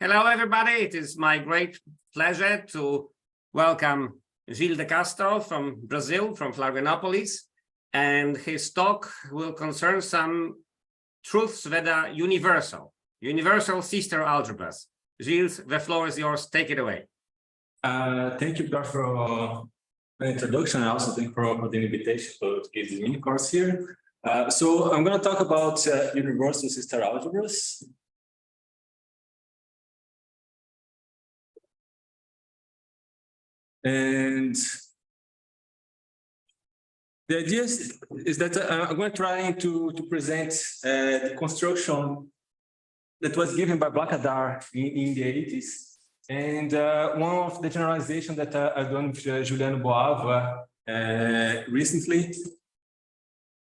Hello, everybody. It is my great pleasure to welcome Gilles de Castro from Brazil, from Florianopolis, and his talk will concern some truths that are universal sister algebras. Gilles, the floor is yours. Take it away. Thank you, Gilles, for the introduction. I also thank you for the invitation to give this mini course here. So I'm going to talk about universal sister algebras. And the idea is that I'm going to try to present the construction that was given by Blacadar in the 80s. And one of the generalizations that I've done with Juliano Boava recently.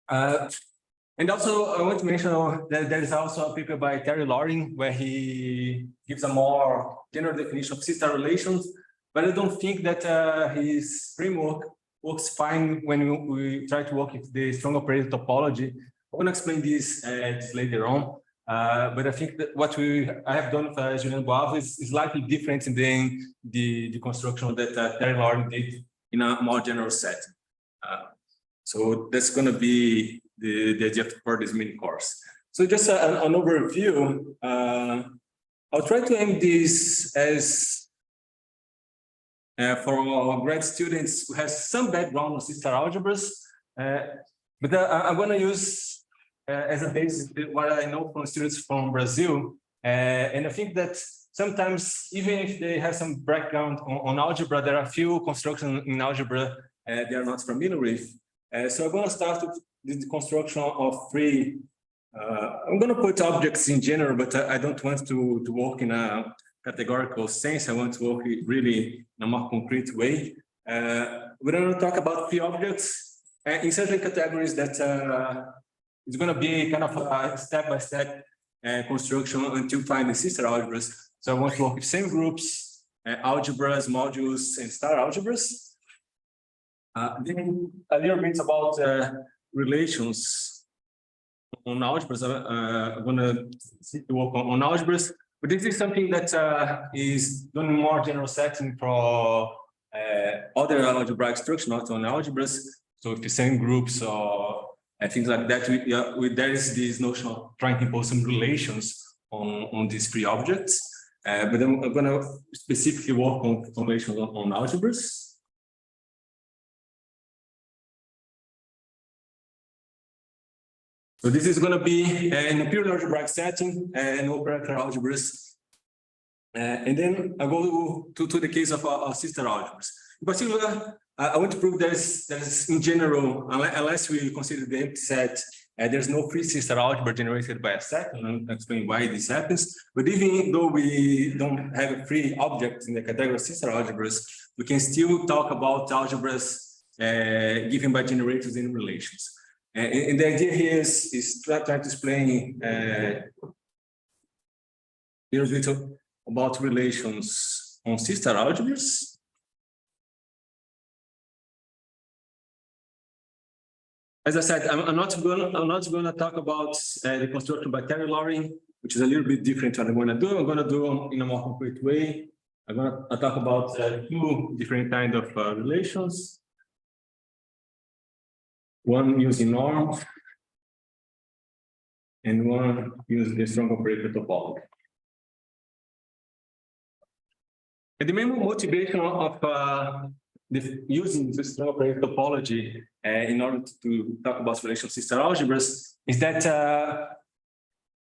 And also, I want to mention that there is also a paper by Terry Loring where he gives a more general definition of sister relations. But I don't think that his framework works fine when we try to work with the strong operator topology. I'm going to explain this later on. But I think that what I have done with Julian Boava is slightly different than the construction that Terry Loring did in a more general setting. So that's going to be the idea for this mini course. So just an overview. I'll try to aim this as for our grad students who have some background on sister algebras, but I'm going to use as a basis what I know from students from Brazil, and I think that sometimes even if they have some background on algebra, there are a few constructions in algebra they are not familiar with. So I'm going to start with the construction of three. I'm going to put objects in general, but I don't want to work in a categorical sense. I want to work really in a more concrete way. We're going to talk about three objects in certain categories that it's going to be kind of a step-by-step construction until finding sister algebras. So I want to work with same groups, algebras, modules, and star algebras. Then a little bit about relations on algebras. I'm going to work on algebras. But this is something that is done in more general setting for other algebraic structures, not on algebras. So if the same groups or things like that, there is this notion of trying to impose some relations on these three objects. But I'm going to specifically work on relations on algebras. So this is going to be in a pure algebraic setting and operator algebras. And then I go to the case of sister algebras. In particular, I want to prove there's in general, unless we consider the empty set, there's no free sister algebra generated by a set. And I'll explain why this happens. But even though we don't have a free object in the category of sister algebras, we can still talk about algebras given by generators in relations. And the idea here is try to explain a little bit about relations on sister algebras. As I said, I'm not going to talk about the construction by Terry Loring, which is a little bit different what I'm going to do. I'm going to do in a more concrete way. I'm going to talk about two different kinds of relations. One using norm, and one using the strong operator topology. And the main motivation of using the strong operator topology in order to talk about relational sister algebras is that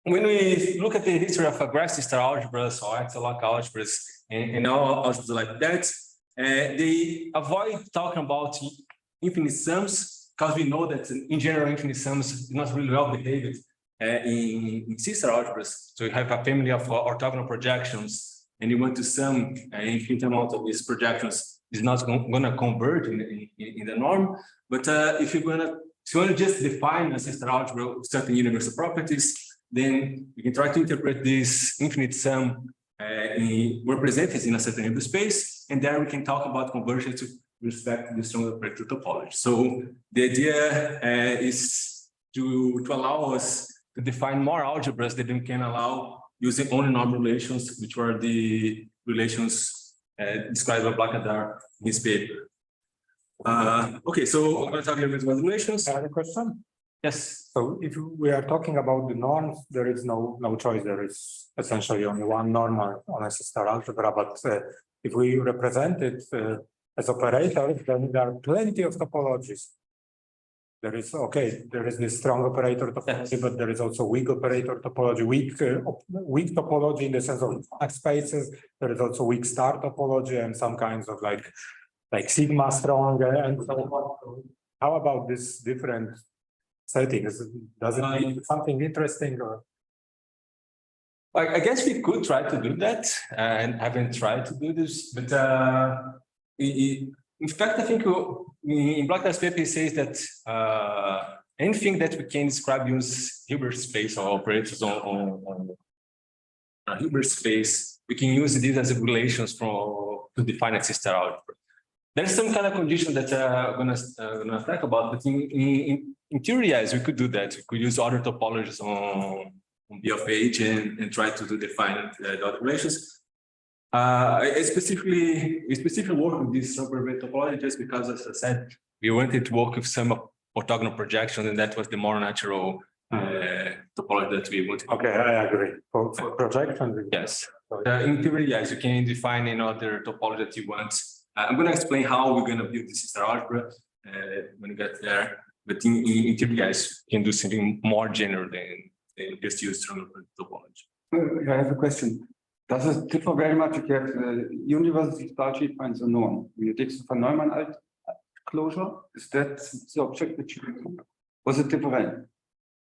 when we look at the history of graph sister algebras or axolock algebras and all algebras like that, they avoid talking about infinite sums, because we know that in general infinite sums is not really well behaved in sister algebras. So you have a family of orthogonal projections, and you want to sum an infinite amount of these projections. Is not going to converge in the norm. But if you want to just define a sister algebra with certain universal properties, then you can try to interpret this infinite sum represented in a certain Hilbert space, and there we can talk about convergence with respect to the strong operator topology. So the idea is to allow us to define more algebras that we can allow using only normal relations, which were the relations described by Blackadar in his paper. Okay, so I'm going to talk a little bit about relations. I have a question. Yes. So if we are talking about the norms, there is no choice. There is essentially only one norm on a sister algebra. But if we represent it as operators, then there are plenty of topologies. There is this strong operator topology, but there is also weak operator topology, weak topology in the sense of black spaces. There is also weak star topology and some kinds of like sigma strong and so on. How about this different settings? Does it mean something interesting or? I guess we could try to do that, and haven't tried to do this, but in fact, I think in Blackad's paper, he says that anything that we can describe use Hilbert space or operators on Hilbert space, we can use these as relations to define a sister algebra. There's some kind of condition that I'm gonna talk about, but in theory, yes, we could do that. We could use other topologies on B of H and try to define the other relations. I specifically work with this superbit topology just because, as I said, we wanted to work with some orthogonal projections, and that was the more natural topology that we wanted. Okay, I agree. For projection, yes. In theory, yes, you can define another topology that you want. I'm going to explain how we're going to build this sister algebra when we get there. But in theory, yes, you can do something more general than just use topology. I have a question. Does it differ very much if you have the university star sheet finds a norm? You take the von Neumann closure. Is that the object that you do? Was it different?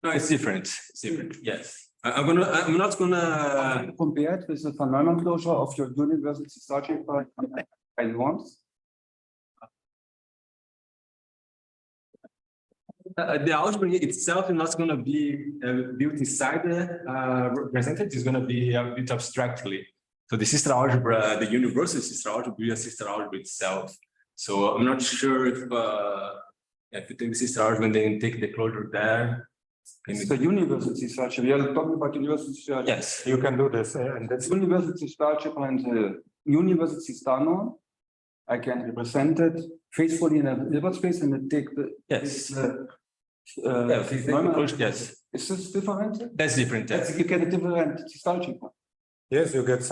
No, it's different. It's different. Yes. I'm not gonna compare it with the von Neumann closure of your university star sheet by norms. The algebra itself is not going to be built inside the represented. It's going to be built abstractly. So the sister algebra, the universal sister algebra, will be a sister algebra itself. So I'm not sure if you take the sister algebra and then take the closure there. It's the university star sheet. We are talking about university star sheet. Yes, you can do this, and that's university star sheet and the university star norm. I can represent it faithfully in a Hilbert space and take the yes. Yes. Is this different? That's different. You get a different star sheet. Yes, you get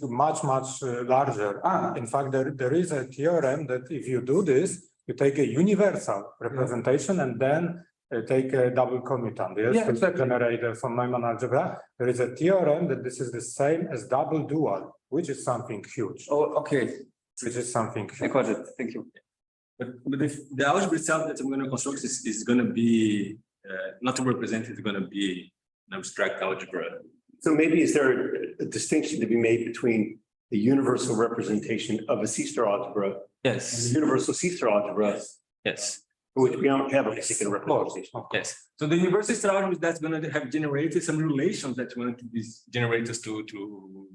much larger. In fact, there is a theorem that if you do this, you take a universal representation and then take a double commutant. Yes, to generate a von Neumann algebra. There is a theorem that this is the same as double dual, which is something huge. Oh, okay. Which is something huge. I got it. Thank you. But if the algebra itself that I'm going to construct is going to be not represented, it's going to be an abstract algebra. So maybe is there a distinction to be made between the universal representation of a C-star algebra and the universal C-star algebra? Yes. For which we don't have a particular representation. Yes. So the universal C-star algebra that's going to have generated some relations that you want these generators to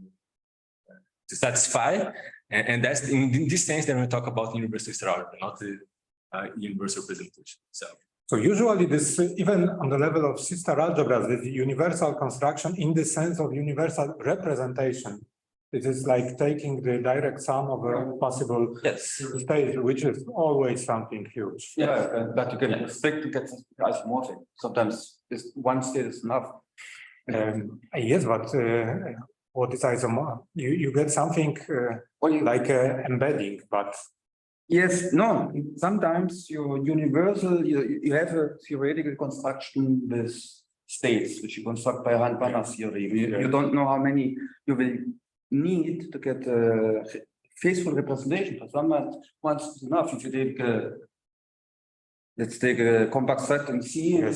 satisfy. And that's in this sense that we talk about universal sister algebra, not the universal representation itself. So usually this, even on the level of sister algebras, the universal construction in the sense of universal representation, it is like taking the direct sum of a possible state, which is always something huge. Yeah, but you can expect to get isomorphic. Sometimes this one state is enough. Yes, but what is isomorphic? You get something like embedding, but yes, no. Sometimes your universal, you have a theoretical construction with states, which you construct by Rand-Banner theory. You don't know how many you will need to get a faithful representation. But once is enough. If you take let's take a compact set and see the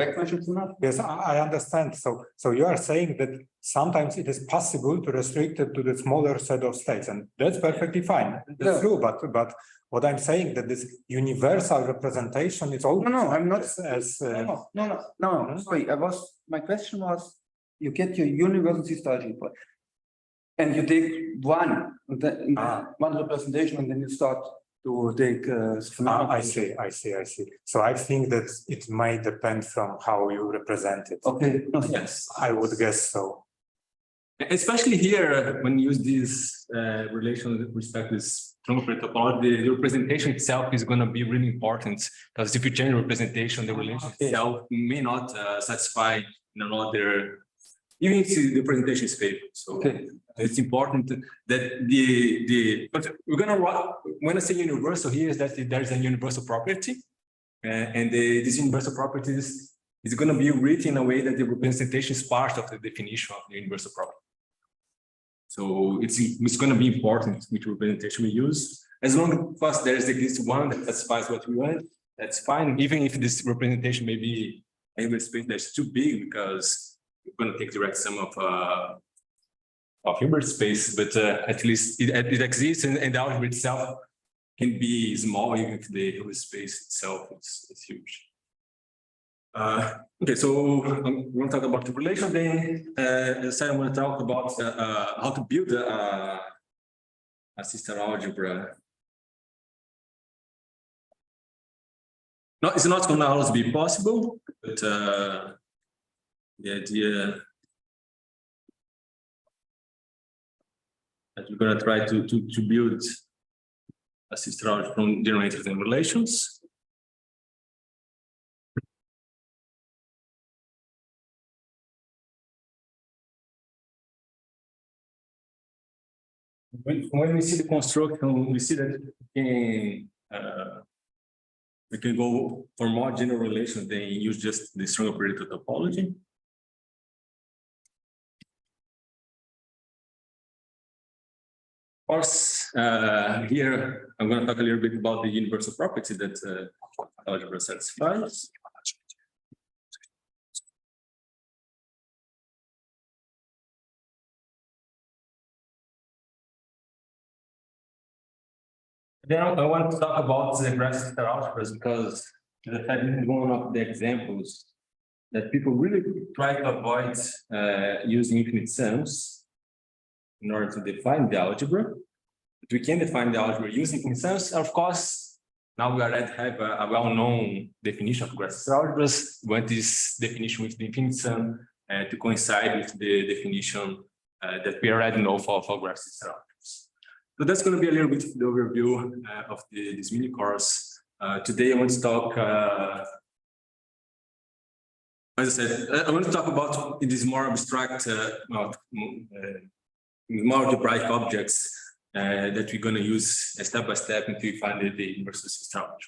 backmeasure is enough. Yes, I understand. So you are saying that sometimes it is possible to restrict it to the smaller set of states, and that's perfectly fine. That's true, but what I'm saying that this universal representation is all. No, I'm not. No. Sorry, my question was, you get your university star sheet, and you take one representation, and then you start to take. I see. So I think that it may depend from how you represent it. Okay. Yes, I would guess so. Especially here, when you use this relation with respect to this strong topology, the representation itself is going to be really important, because if you change the representation, the relation itself may not satisfy in another, even if the representation is favorable. So it's important that but we're going to, when I say universal here, is that there's a universal property, and this universal property is going to be written in a way that the representation is part of the definition of the universal property. So it's going to be important which representation we use. As long as there is at least one that satisfies what we want, that's fine. Even if this representation may be a Hilbert space that's too big, because we're going to take direct sum of Hilbert space, but at least it exists, and the algebra itself can be small, even if the Hilbert space itself is huge. Okay, so I'm going to talk about the relation. Then, as I said, I'm going to talk about how to build a sister algebra. No, it's not going to always be possible, but the idea that we're going to try to build a sister algebra from generators and relations. When we see the construction, we see that we can go for more general relations than use just the strong operator topology. Of course, here I'm going to talk a little bit about the universal property that algebra satisfies. Then I want to talk about the graph algebras, because the fact is one of the examples that people really try to avoid using infinite sums in order to define the algebra. But we can define the algebra using infinite sums. Of course, now we already have a well-known definition of graph algebras. We want this definition with the infinite sum to coincide with the definition that we already know for graph algebras. So that's going to be a little bit of the overview of this mini course. Today I want to talk, as I said, I want to talk about this more abstract, more algebraic objects that we're going to use step by step until we find the universal system algebra.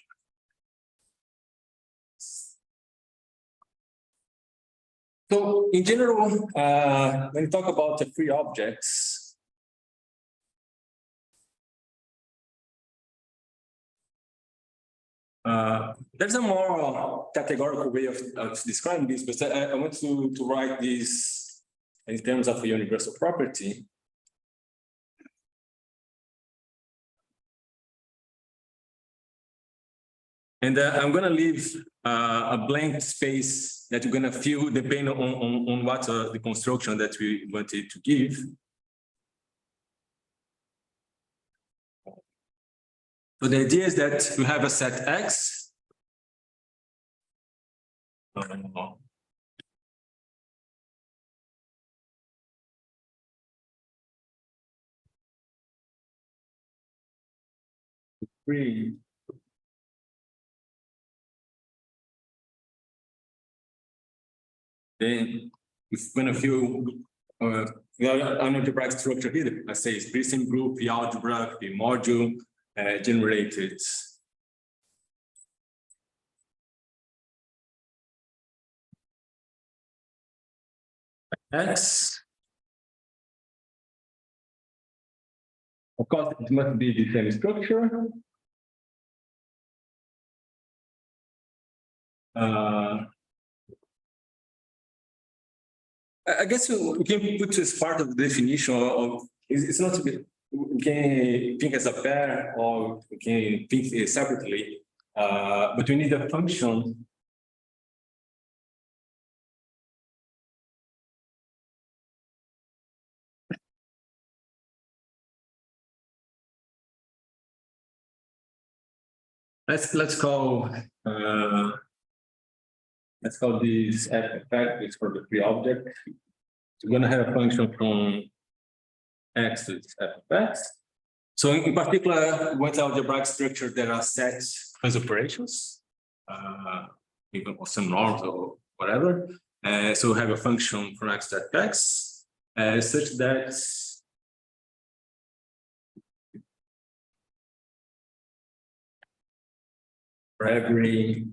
So in general, when we talk about the free objects, there's a more categorical way of describing this, but I want to write this in terms of a universal property. And I'm going to leave a blank space that you're going to fill depending on what the construction that we wanted to give. So the idea is that we have a set X. Three. Then we're going to fill an algebraic structure here. Let's say it's pretty simple group, the algebra, the module. Generated X. Of course, it must be the same structure. I guess we can put as part of the definition of it's not to be. We can think as a pair, or we can think separately, but we need a function let's call this f effect is for the free object. we're going to have a function from x to f of x. So in particular, with algebraic structure, there are set as operations, even or some norms or whatever. So we have a function from x to f(x), such that for every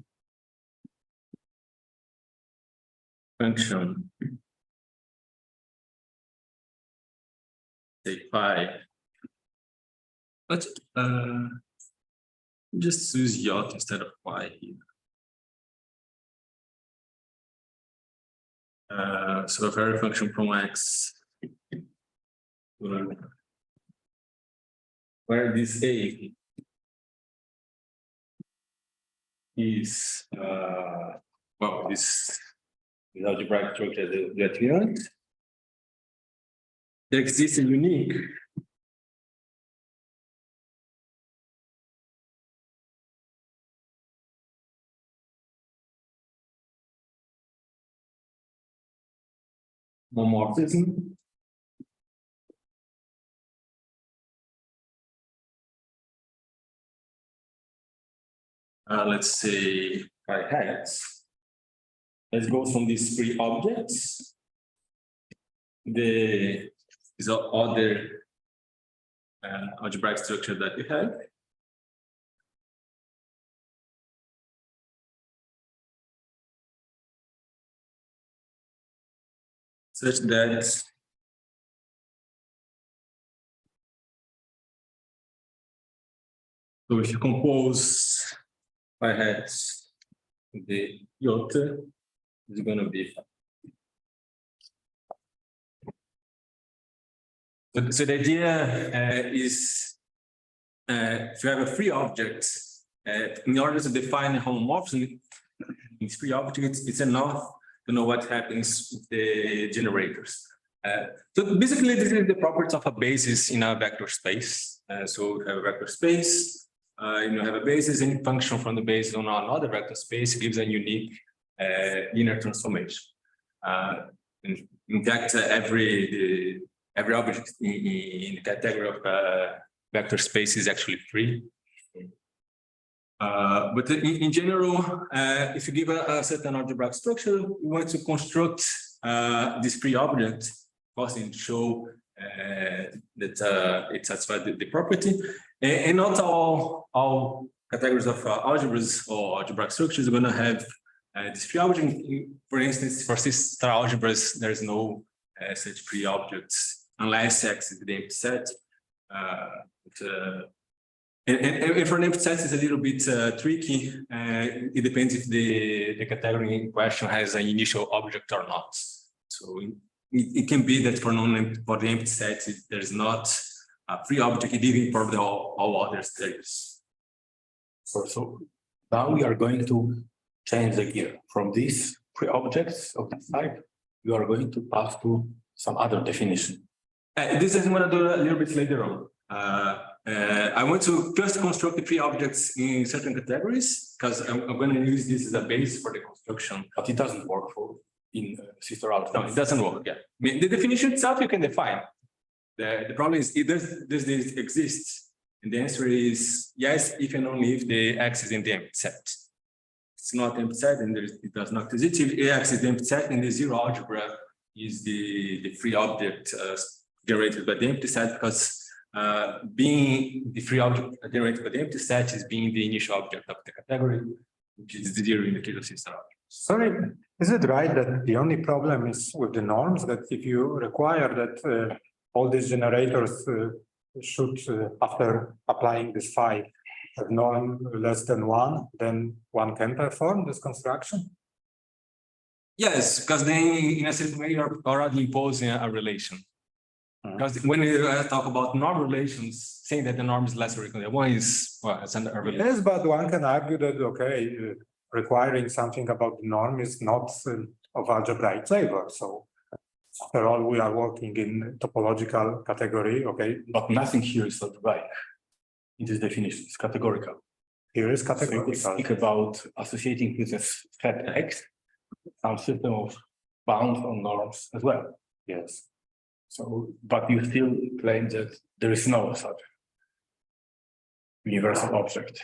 function, say phi, let's just use yacht instead of phi here. So for every function from x, where this a is well, this algebraic structure that we want, there exists a unique homomorphism let's say phi hex. Let's go from these three objects. The is other algebraic structure that we have. Such that so if you compose phi hex the iota, is going to be so the idea is if you have a free object, in order to define a homomorphism in free objects, it's enough to know what happens with the generators. So basically, this is the properties of a basis in a vector space. So we have a vector space, you have a basis, any function from the basis on another vector space gives a unique linear transformation. In fact, every object in the category of vector space is actually free. But in general, if you give a certain algebraic structure, you want to construct this free object, causing to show that it satisfies the property. And not all categories of algebras or algebraic structures are going to have this free object. For instance, for C-star algebras, there's no such free objects unless X is the empty set. And for an empty set, it's a little bit tricky. It depends if the category in question has an initial object or not. So it can be that for the empty set, there's not a free object, even for all other states. So now we are going to change the gear from these free objects of this type. You are going to pass to some other definition. This is what I'm going to do a little bit later on. I want to first construct the free objects in certain categories because I'm going to use this as a base for the construction. But it doesn't work for in sister algebra. No, it doesn't work. Yeah, I mean, the definition itself you can define. The problem is, does this exist? And the answer is yes, if and only if the X is in the empty set. It's not empty set, and it does not exist. If X is the empty set, and the zero algebra is the free object generated by the empty set, because being the free object generated by the empty set is being the initial object of the category, which is the zero in the case of sister algebra. Sorry, is it right that the only problem is with the norms, that if you require that all these generators should, after applying this phi, have norm less than 1, then one can perform this construction? Yes, because then in a certain way you're already imposing a relation. Because when we talk about norm relations, saying that the norm is lesser equal than 1 is, well, it's a relation. Yes, but one can argue that, okay, requiring something about the norm is not of algebraic flavor. So after all, we are working in topological category, okay? But nothing here is algebraic. In this definition, it's categorical. Here is So categorical. we speak about associating with a set X, some system of bounds on norms as well. Yes. So, but you still claim that there is no such universal object.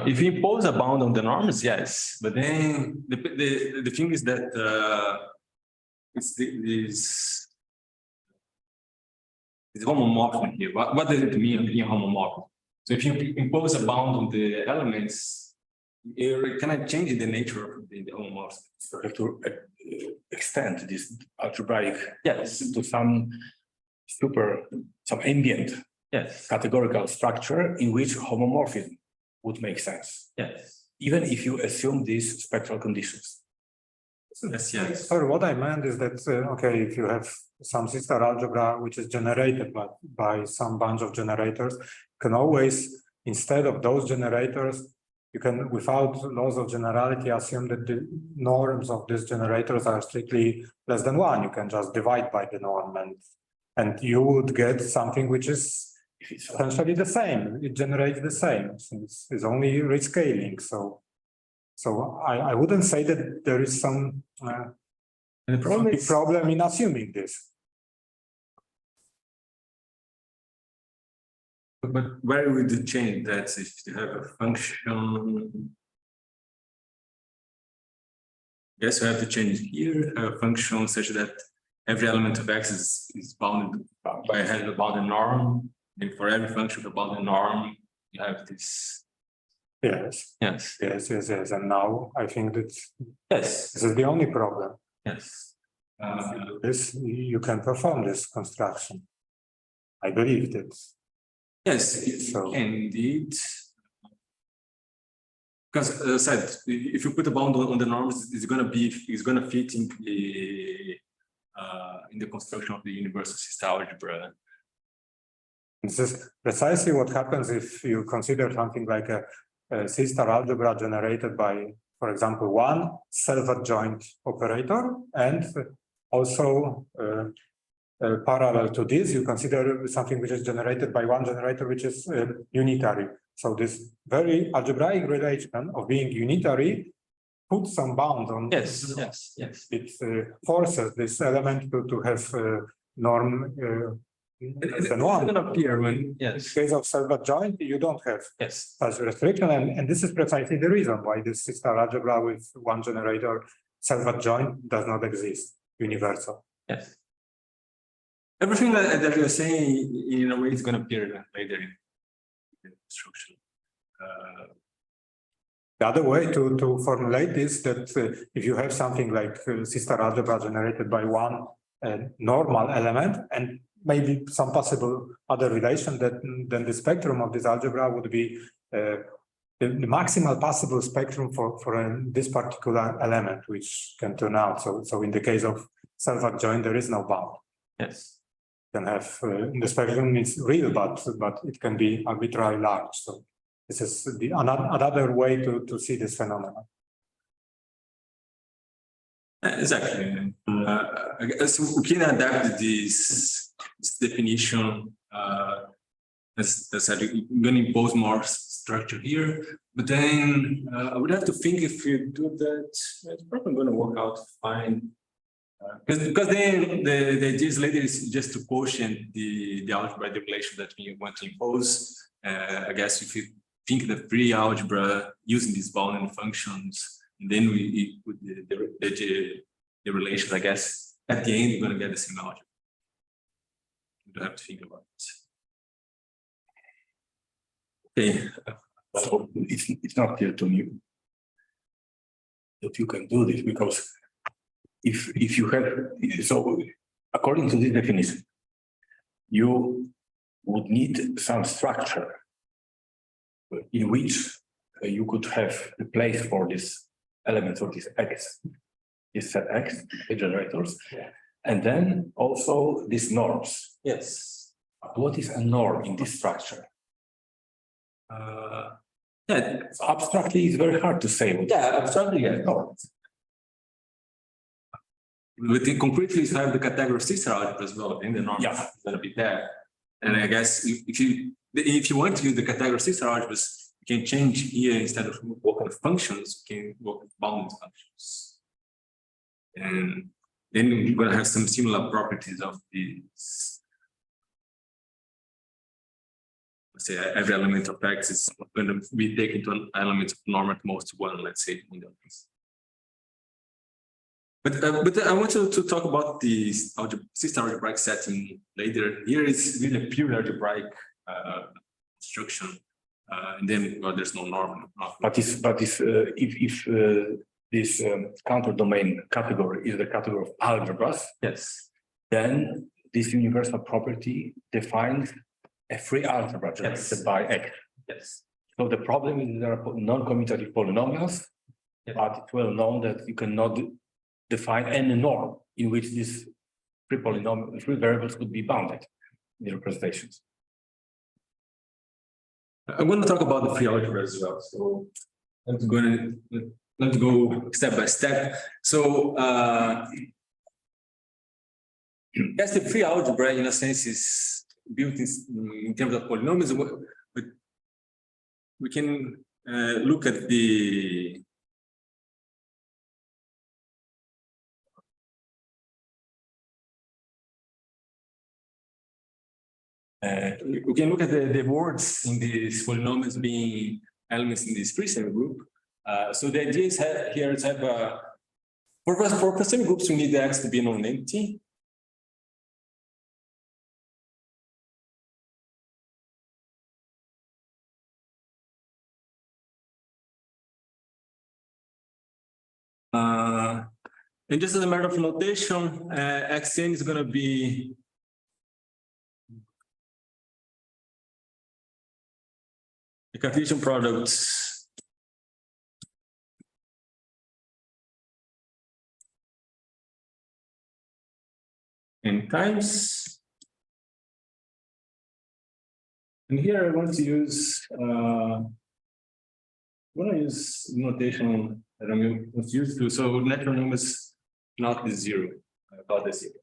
If you impose a bound on the norms, yes, but then the thing is that it's this homomorphism here. What does it mean being homomorphic? So if you impose a bound on the elements, you cannot change the nature of the homomorphism. So you have to extend this algebraic Yes, to some ambient yes, categorical structure in which homomorphism would make sense, yes, even if you assume these spectral conditions. yes, yes. Sorry, what I meant is that, okay, if you have some sister algebra which is generated by some bunch of generators, you can always, instead of those generators, you can, without laws of generality, assume that the norms of these generators are strictly less than 1. You can just divide by the norm, and you would get something which is essentially the same. It generates the same. It's only rescaling. So I wouldn't say that there is some And the problem big is, problem in assuming this. but where would you change that if you have a function? Yes, you have to change here, have a function such that every element of x is bounded by a bounded norm. And for every function of a bounded norm, you have this. Yes, Yes, yes. And now I think that yes, this is the only problem. yes. This, you can perform this construction. I believe that. Yes, So- indeed. Because as I said, if you put a bound on the norms, it's gonna fit in the construction of the universal sister algebra. This is precisely what happens if you consider something like a sister algebra generated by, for example, one self-adjoint operator, and also parallel to this, you consider something which is generated by one generator which is unitary. So this very algebraic relation of being unitary puts some bound on. Yes. It forces this element to have norm less than one. It's gonna appear when, In yes, case of self-adjoint, you don't have yes, such restriction, and this is precisely the reason why this sister algebra with one generator self-adjoint does not exist, universal. yes. Everything that you're saying, in a way, is gonna appear later in the construction. The other way to formulate this, that if you have something like sister algebra generated by one normal element, and maybe some possible other relation, that then the spectrum of this algebra would be the maximal possible spectrum for this particular element, which can turn out. So in the case of self-adjoint, there is no bound. Yes. Can have the spectrum is real, but it can be arbitrarily large. So this is another way to see this phenomenon. Exactly. I guess we can adapt this definition. As I said, we're going to impose more structure here, but then I would have to think if you do that, it's probably going to work out fine. Because then the idea later is just to quotient the algebra relation that we want to impose. I guess if you think the free algebra using these bounding functions, and then we put the relations, I guess at the end you're going to get the same algebra. You don't have to think about it. Okay. So it's not clear to me that you can do this, because if you have, so according to this definition, you would need some structure in which you could have a place for this element of this X, this set X, the generators, and then also these norms. Yes. What is a norm in this structure? Yeah. Abstractly, it's very hard to say. Yeah, abstractly, yeah. Norms. With the concretely, you have the category sister algebra as well, and the norm is going to be there. And I guess if you want to use the category sister algebras, you can change here instead of working with functions, you can work with bounded functions. And then we're going to have some similar properties of this. Let's say every element of X is going to be taken to an element of norm at most one, let's say. But I want to talk about the system algebraic setting later. Here is really a pure algebraic construction, and then there's no norm. But if this counter domain category is the category of algebras, Yes. then this universal property defines a free algebra generated by X. Yes. So the problem is there are non-commutative polynomials, but it's well known that you cannot define any norm in which these three variables could be bounded in representations. I'm going to talk about the free algebra as well. So let's go step by step. So yes, the free algebra in a sense is built in terms of polynomials, but we can look at the we can look at the words in these polynomials being elements in this free semigroup. So the idea is here is have for semigroups we need the X to be non-empty. And just as a matter of notation, Xn is going to be the Cartesian products n times. And here I want to use notation that I'm used to. So natural numbers not the zero, about the zero.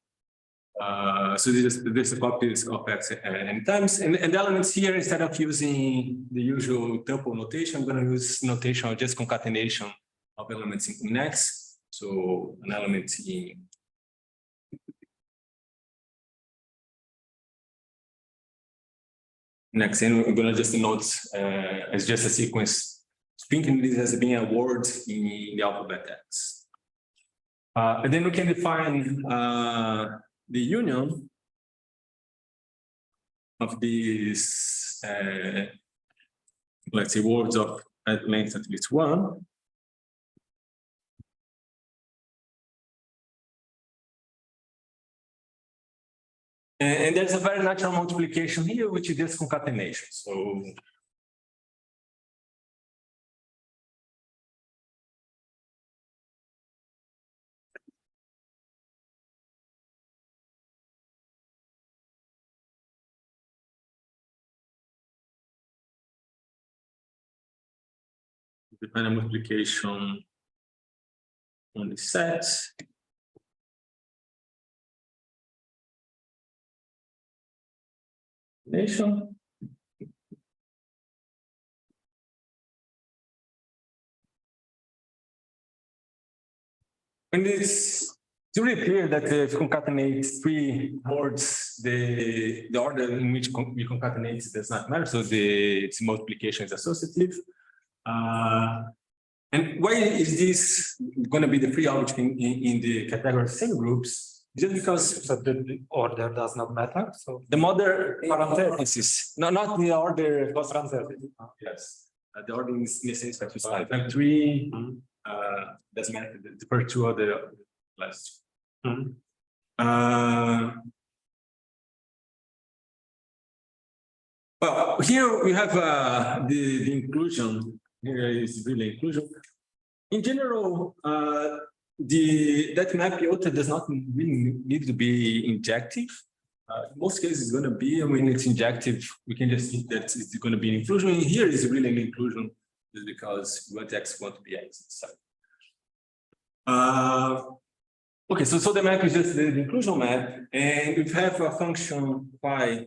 So this is a copy of X n times, and the elements here, instead of using the usual tuple notation, I'm going to use notation of just concatenation of elements in X. So an element in X n, we're going to just denote as just a sequence, thinking this as being a word in the alphabet X. And then we can define the union of these, let's say, words of at length at least one. And there's a very natural multiplication here, which is just concatenation. So define a multiplication on the set. Nation. And it's really clear that if you concatenate three words, the order in which we concatenate does not matter. So its multiplication is associative. And why is this going to be the free algebra in the category of semigroups? Just because the order does not matter. So the mother parenthesis, not the order. Yes, the order is in the sense that I have three. Doesn't matter. The first two are the last. Well, here we have the inclusion. Here is really inclusion. In general, that map iota does not really need to be injective. In most cases, it's going to be, when it's injective, we can just think that it's going to be an inclusion. And here is really an inclusion, just because we want X to be X itself. Okay, so the map is just the inclusion map, and we have a function phi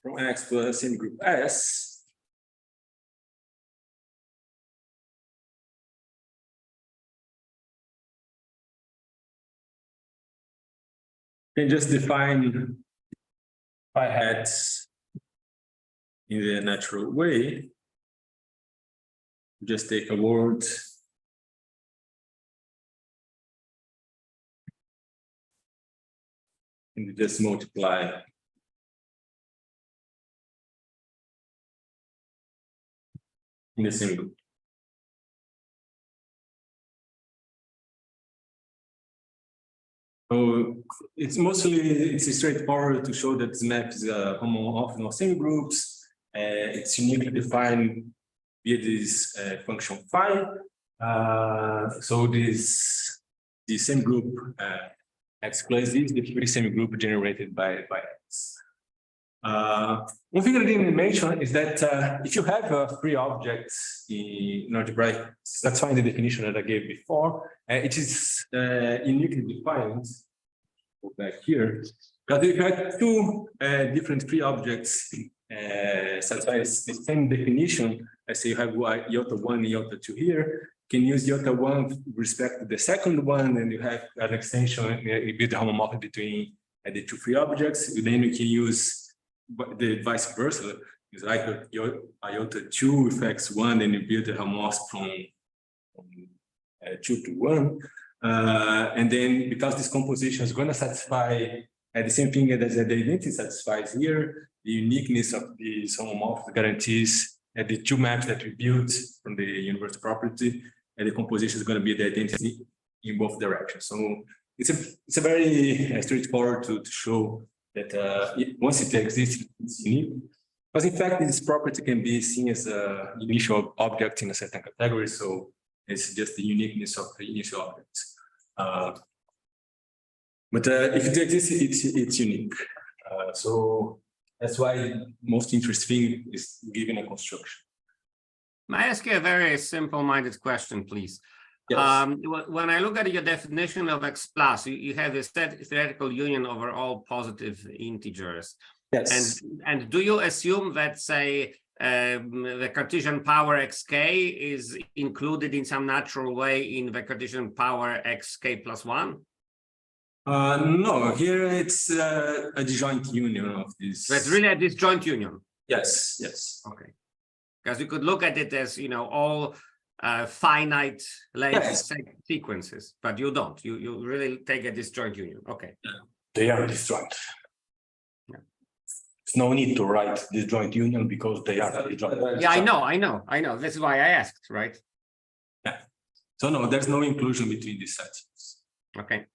from X to a semigroup S. can just define phi hats in the natural way. Just take a word. And just multiply. In the same group. So it's straightforward to show that this map is a homomorphism of semi groups. It's uniquely defined via this function phi. So this same group X plus is the free semi group generated by X. One thing I didn't mention is that if you have free objects in algebra, that's fine the definition that I gave before. It is uniquely defined. Go back here, because if you have two different free objects satisfy the same definition, let's say you have iota 1 and iota 2 here, you can use iota 1 with respect to the second one, and you have an extension, you build a homomorphism between the two free objects. Then you can use the vice versa, is like iota 2 with x1, and you build a homomorphism from 2 to 1. And then because this composition is going to satisfy the same thing as the identity satisfies here, the uniqueness of this homomorphism guarantees that the two maps that we built from the universal property, and the composition is going to be the identity in both directions. So it's a very straightforward to show that once it exists, it's unique. Because in fact, this property can be seen as an initial object in a certain category. So it's just the uniqueness of the initial object. But if it exists, it's unique. So that's why most interesting is given a construction. May I ask you a very simple-minded question, please? Yes. When I look at your definition of X plus, you have a theoretical union over all positive integers. Yes. And do you assume that, say, the Cartesian power xk is included in some natural way in the Cartesian power xk plus 1? No, here it's a disjoint union of this. So it's really a disjoint union. Yes, yes. Okay. Because you could look at it as, all finite length sequences, but you don't. You really take a disjoint union. Okay. They are disjoint. Yeah. There's no need to write disjoint union because they are disjoint. Yeah, I know. That's why I asked, right? Yeah. So no, there's no inclusion between these sets. Okay.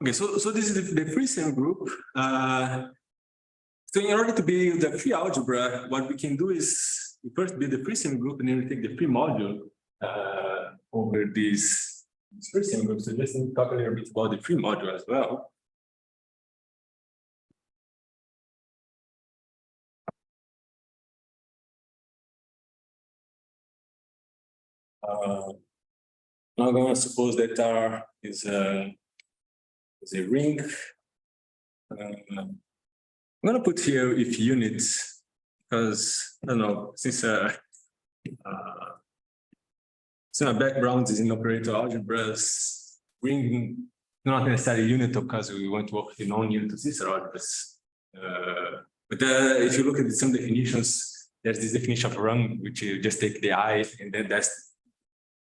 Okay, so this is the free semi group. So in order to build the free algebra, what we can do is we first build the free semi group, and then we take the free module over this free semi group. So just talk a little bit about the free module as well. Now I'm going to suppose that R is a ring. I'm going to put here if units, because I don't know, since my background is in operator algebras, ring not necessarily unit because we want to work in non-unit system algebras. But if you look at some definitions, there's this definition of rung, which you just take the I, and then that's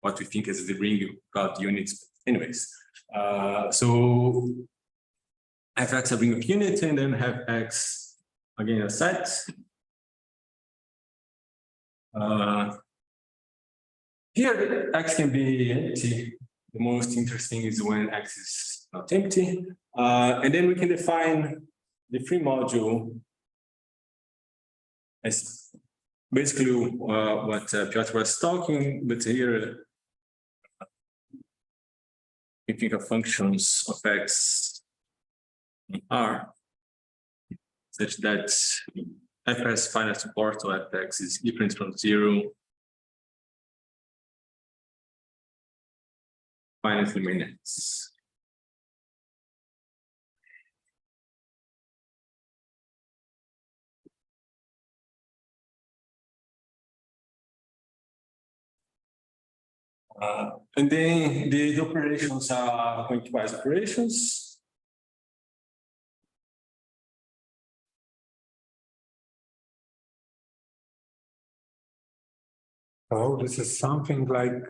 what we think is the ring without units. Anyways, so I have X a ring of units, and then have X again a set. Here X can be empty. The most interesting is when X is not empty. And then we can define the free module as basically what Piotr was talking, but here you think of functions of X R such that f has finite support, so fx is different from 0, finitely many x. And then the operations are pointwise operations. So this is something like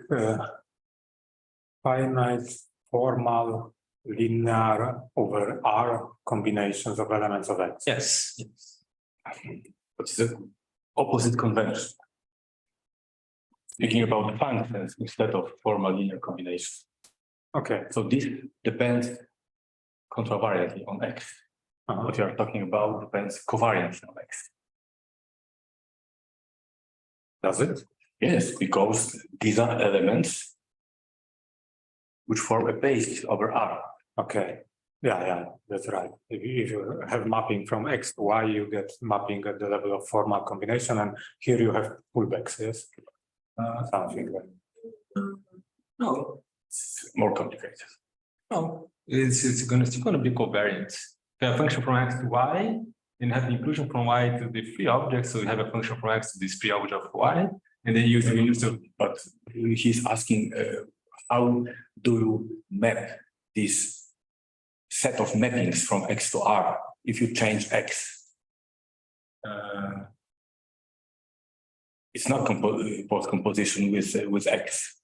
finite formal linear over R combinations of elements of X. Yes. But it's the opposite convention. Speaking about the functions instead of formal linear combination. Okay. So this depends contravariantly on X. What you are talking about depends covariantly on X. Does it? Yes, because these are elements which form a basis over R. Okay. Yeah, that's right. If you have mapping from X to Y, you get mapping at the level of formal combination, and here you have pullbacks, yes? Something like No, It's more complicated. no, it's gonna be covariant. You have a function from X to Y, and you have the inclusion from Y to the free object. So you have a function from X to this free object of Y, and then you use the. But he's asking, how do you map this set of mappings from X to R if you change X? It's not post composition with X.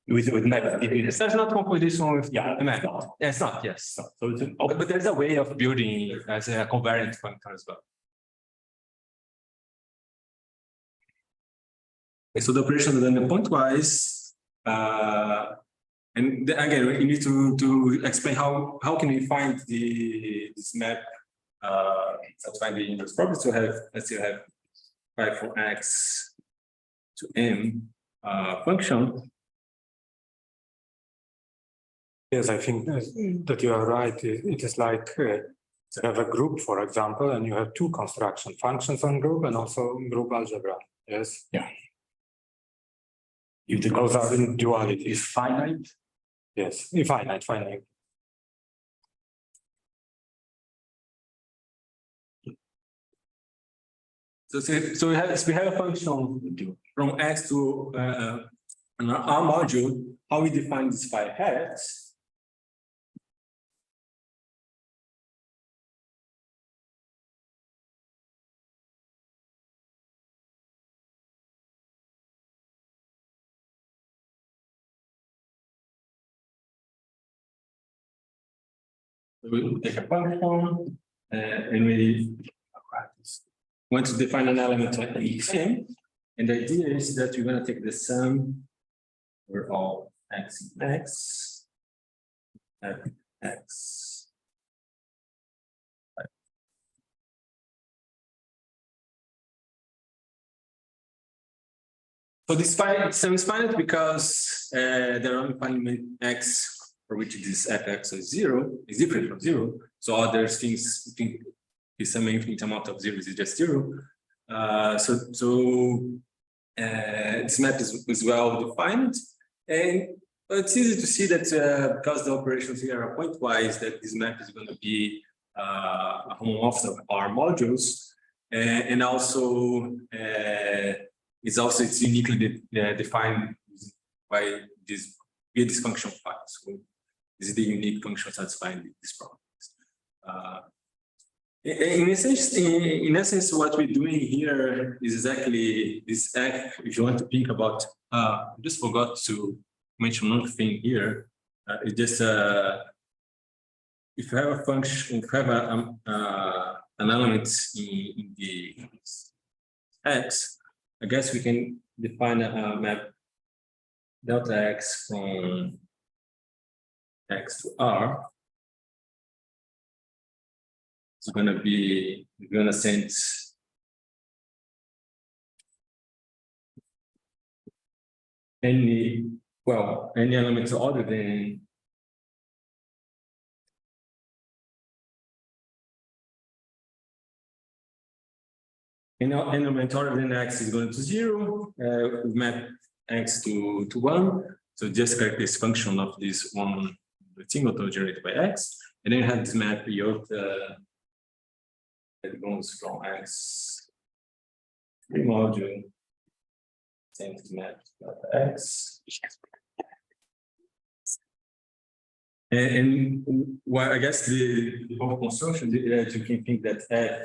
With map. It's not composition with Yeah, the map. it's not. It's not, yes. So it's an But there's a way of building as a covariant function as well. Okay, so the operation is then pointwise. And then again, we need to explain how can we find this map. Let's find the inverse property. So let's say you have phi from X to M function. yes, I think that you are right. It is like you have a group, for example, and you have two construction functions on group and also group algebra. Yes. Yeah. If the Those growth are in duality. is finite, Yes, finite. So we have a function from X to an R module. How we define this phi hat? We take a function and we want to define an element like Xm, and the idea is that we're going to take the sum over all X in X, X. So this sum is finite because there are only finite X for which this fx is 0 is different from 0. So other things you think is some infinite amount of zeros is just 0. This map is well defined, and it's easy to see that because the operations here are pointwise, that this map is going to be a homomorphism of R modules, and also it's uniquely defined by this function phi. So this is the unique function satisfying this problem. In essence, what we're doing here is exactly this act. If you want to think about, I just forgot to mention one thing here. It's just if you have a function, if you have an element in the X, I guess we can define a map delta X from X to R. It's going to be, we're going to send any element other than any element other than X is going to 0. We map X to 1. So just correct this function of this one singleton generated by X, and then you have this map iota that goes from X free module, same to map delta X And well, I guess the whole construction, you can think that F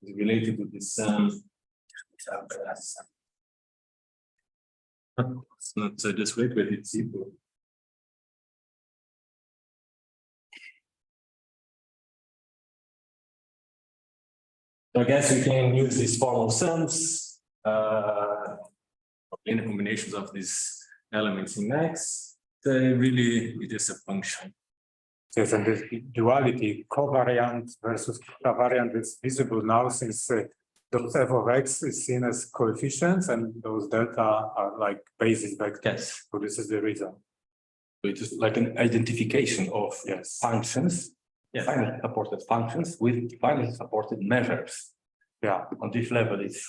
is related to the sum. It's not this way, but it's equal. So I guess we can use these formal sums, linear combinations of these elements in X. Really, it is a function. Yes, and this duality, covariant versus covariant, is visible now since those f of x is seen as coefficients and those delta are like basis vectors. Yes. So this is the reason. So it is like an identification of functions, finally supported functions with finally supported measures. Yeah. On this level, it's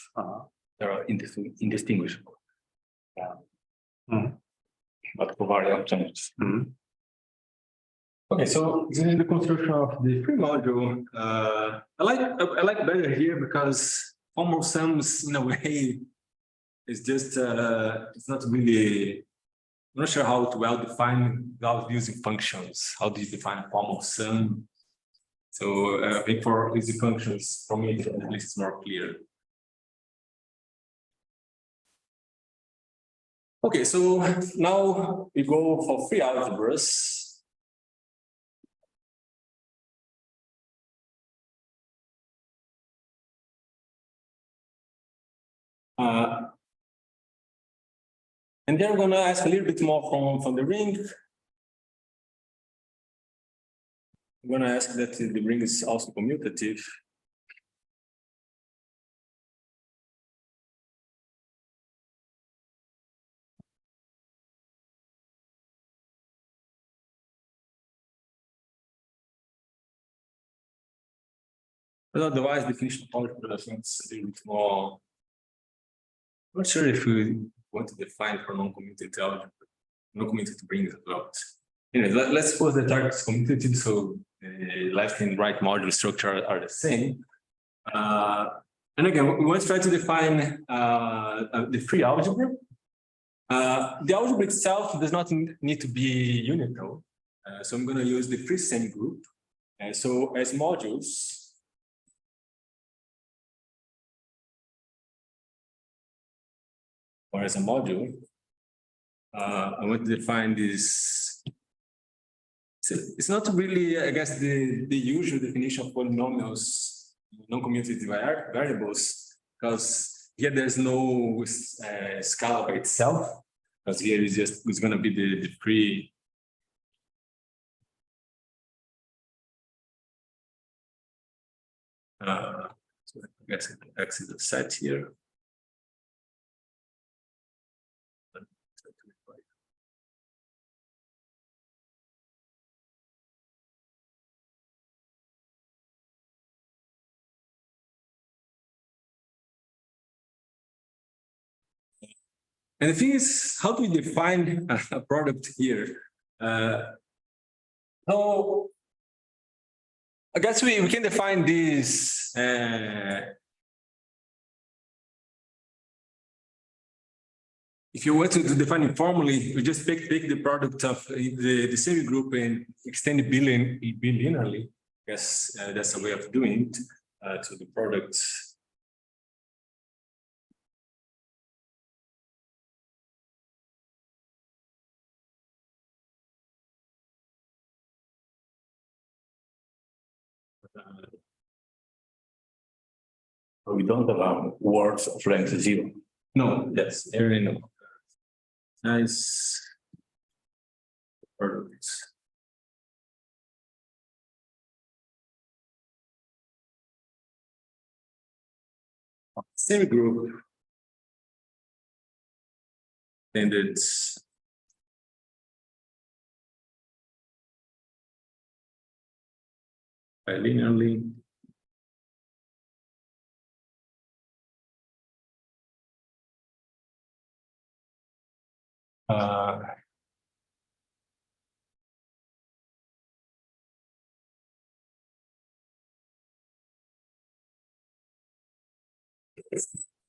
they are indistinguishable. Yeah. But covariant terms. Okay, so this is the construction of the free module. I like better here because formal sums in a way is just it's not really. I'm not sure how to well define without using functions. How do you define a formal sum? So I think for easy functions, for me at least it's more clear. Okay, so now we go for free algebras. And then I'm going to ask a little bit more from the ring. I'm going to ask that the ring is also commutative. But otherwise, definition of algebra, I think it's a little bit more. I'm not sure if we want to define for non-commutative algebra, non-commutative rings as well. Anyway, let's suppose the target is commutative, so the left and right module structure are the same. And again, we want to try to define the free algebra. The algebra itself does not need to be unital. So I'm going to use the free semigroup. So as modules, or as a module, I want to define this. It's not really, I guess, the usual definition of polynomials, non-commutative variables, because here there's no scala by itself, because here it's going to be the free. So I guess X is a set here. And the thing is, how do we define a product here? So I guess we can define this. If you want to define it formally, we just take the product of the semigroup and extend it bilinearly. Yes, that's a way of doing it to the product. We don't allow words of length 0. No, yes, area no. Nice. Perfect. Semigroup. And it's bilinearly. A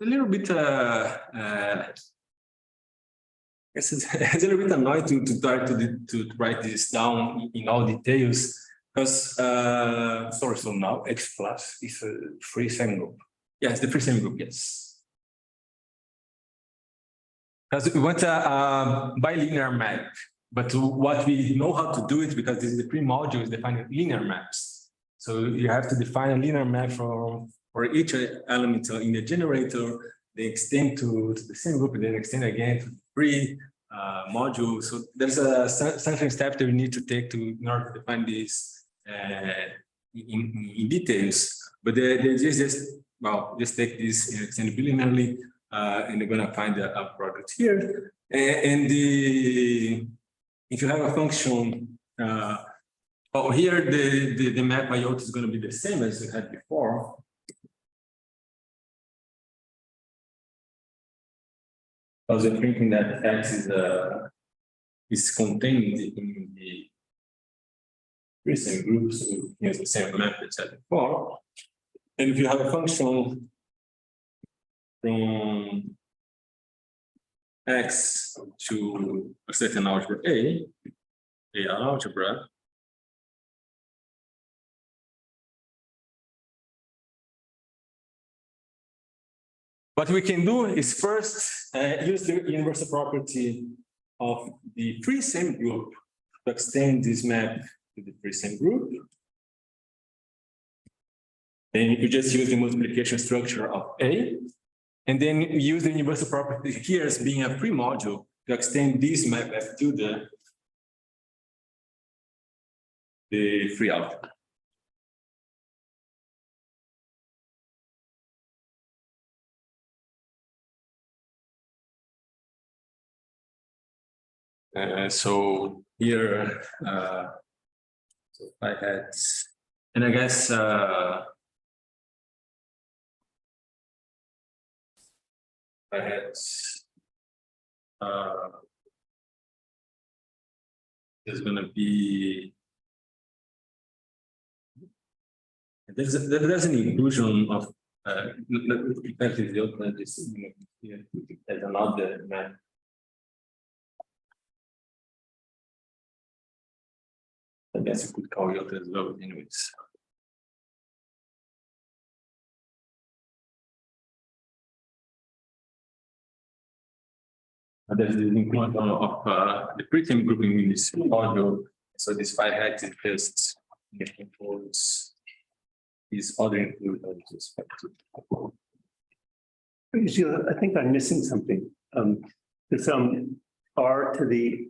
little bit It's a little bit annoying to try to write this down in all details because Sorry, so now X plus is a free same group. yes, the free same group, yes. Because we want a bilinear map, but what we know how to do it because this is the pre-module is defining linear maps. So you have to define a linear map for each element in the generator. They extend to the same group and then extend again to the pre-module. So there's a certain step that we need to take in order to define this in details. But they just take this and extend bilinearly, and they're gonna find a product here. And if you have a function, here the map iota is gonna be the same as we had before. Because we're thinking that X is contained in the same group, so we use the same map as had before. And if you have a function from X to a certain algebra A algebra, what we can do is first use the universal property of the free same group to extend this map to the free same group. Then you just use the multiplication structure of A, and then we use the universal property here as being a pre-module to extend this map to the free algebra. So here, so I had, and I guess I had there's gonna be there's an inclusion of there's another map. I guess you could call it as well, anyways. There's the inclusion of the pre-same grouping in this module. So this phi hat is just includes these other inclusions with respect to. Gilles, I think I'm missing something. There's R to the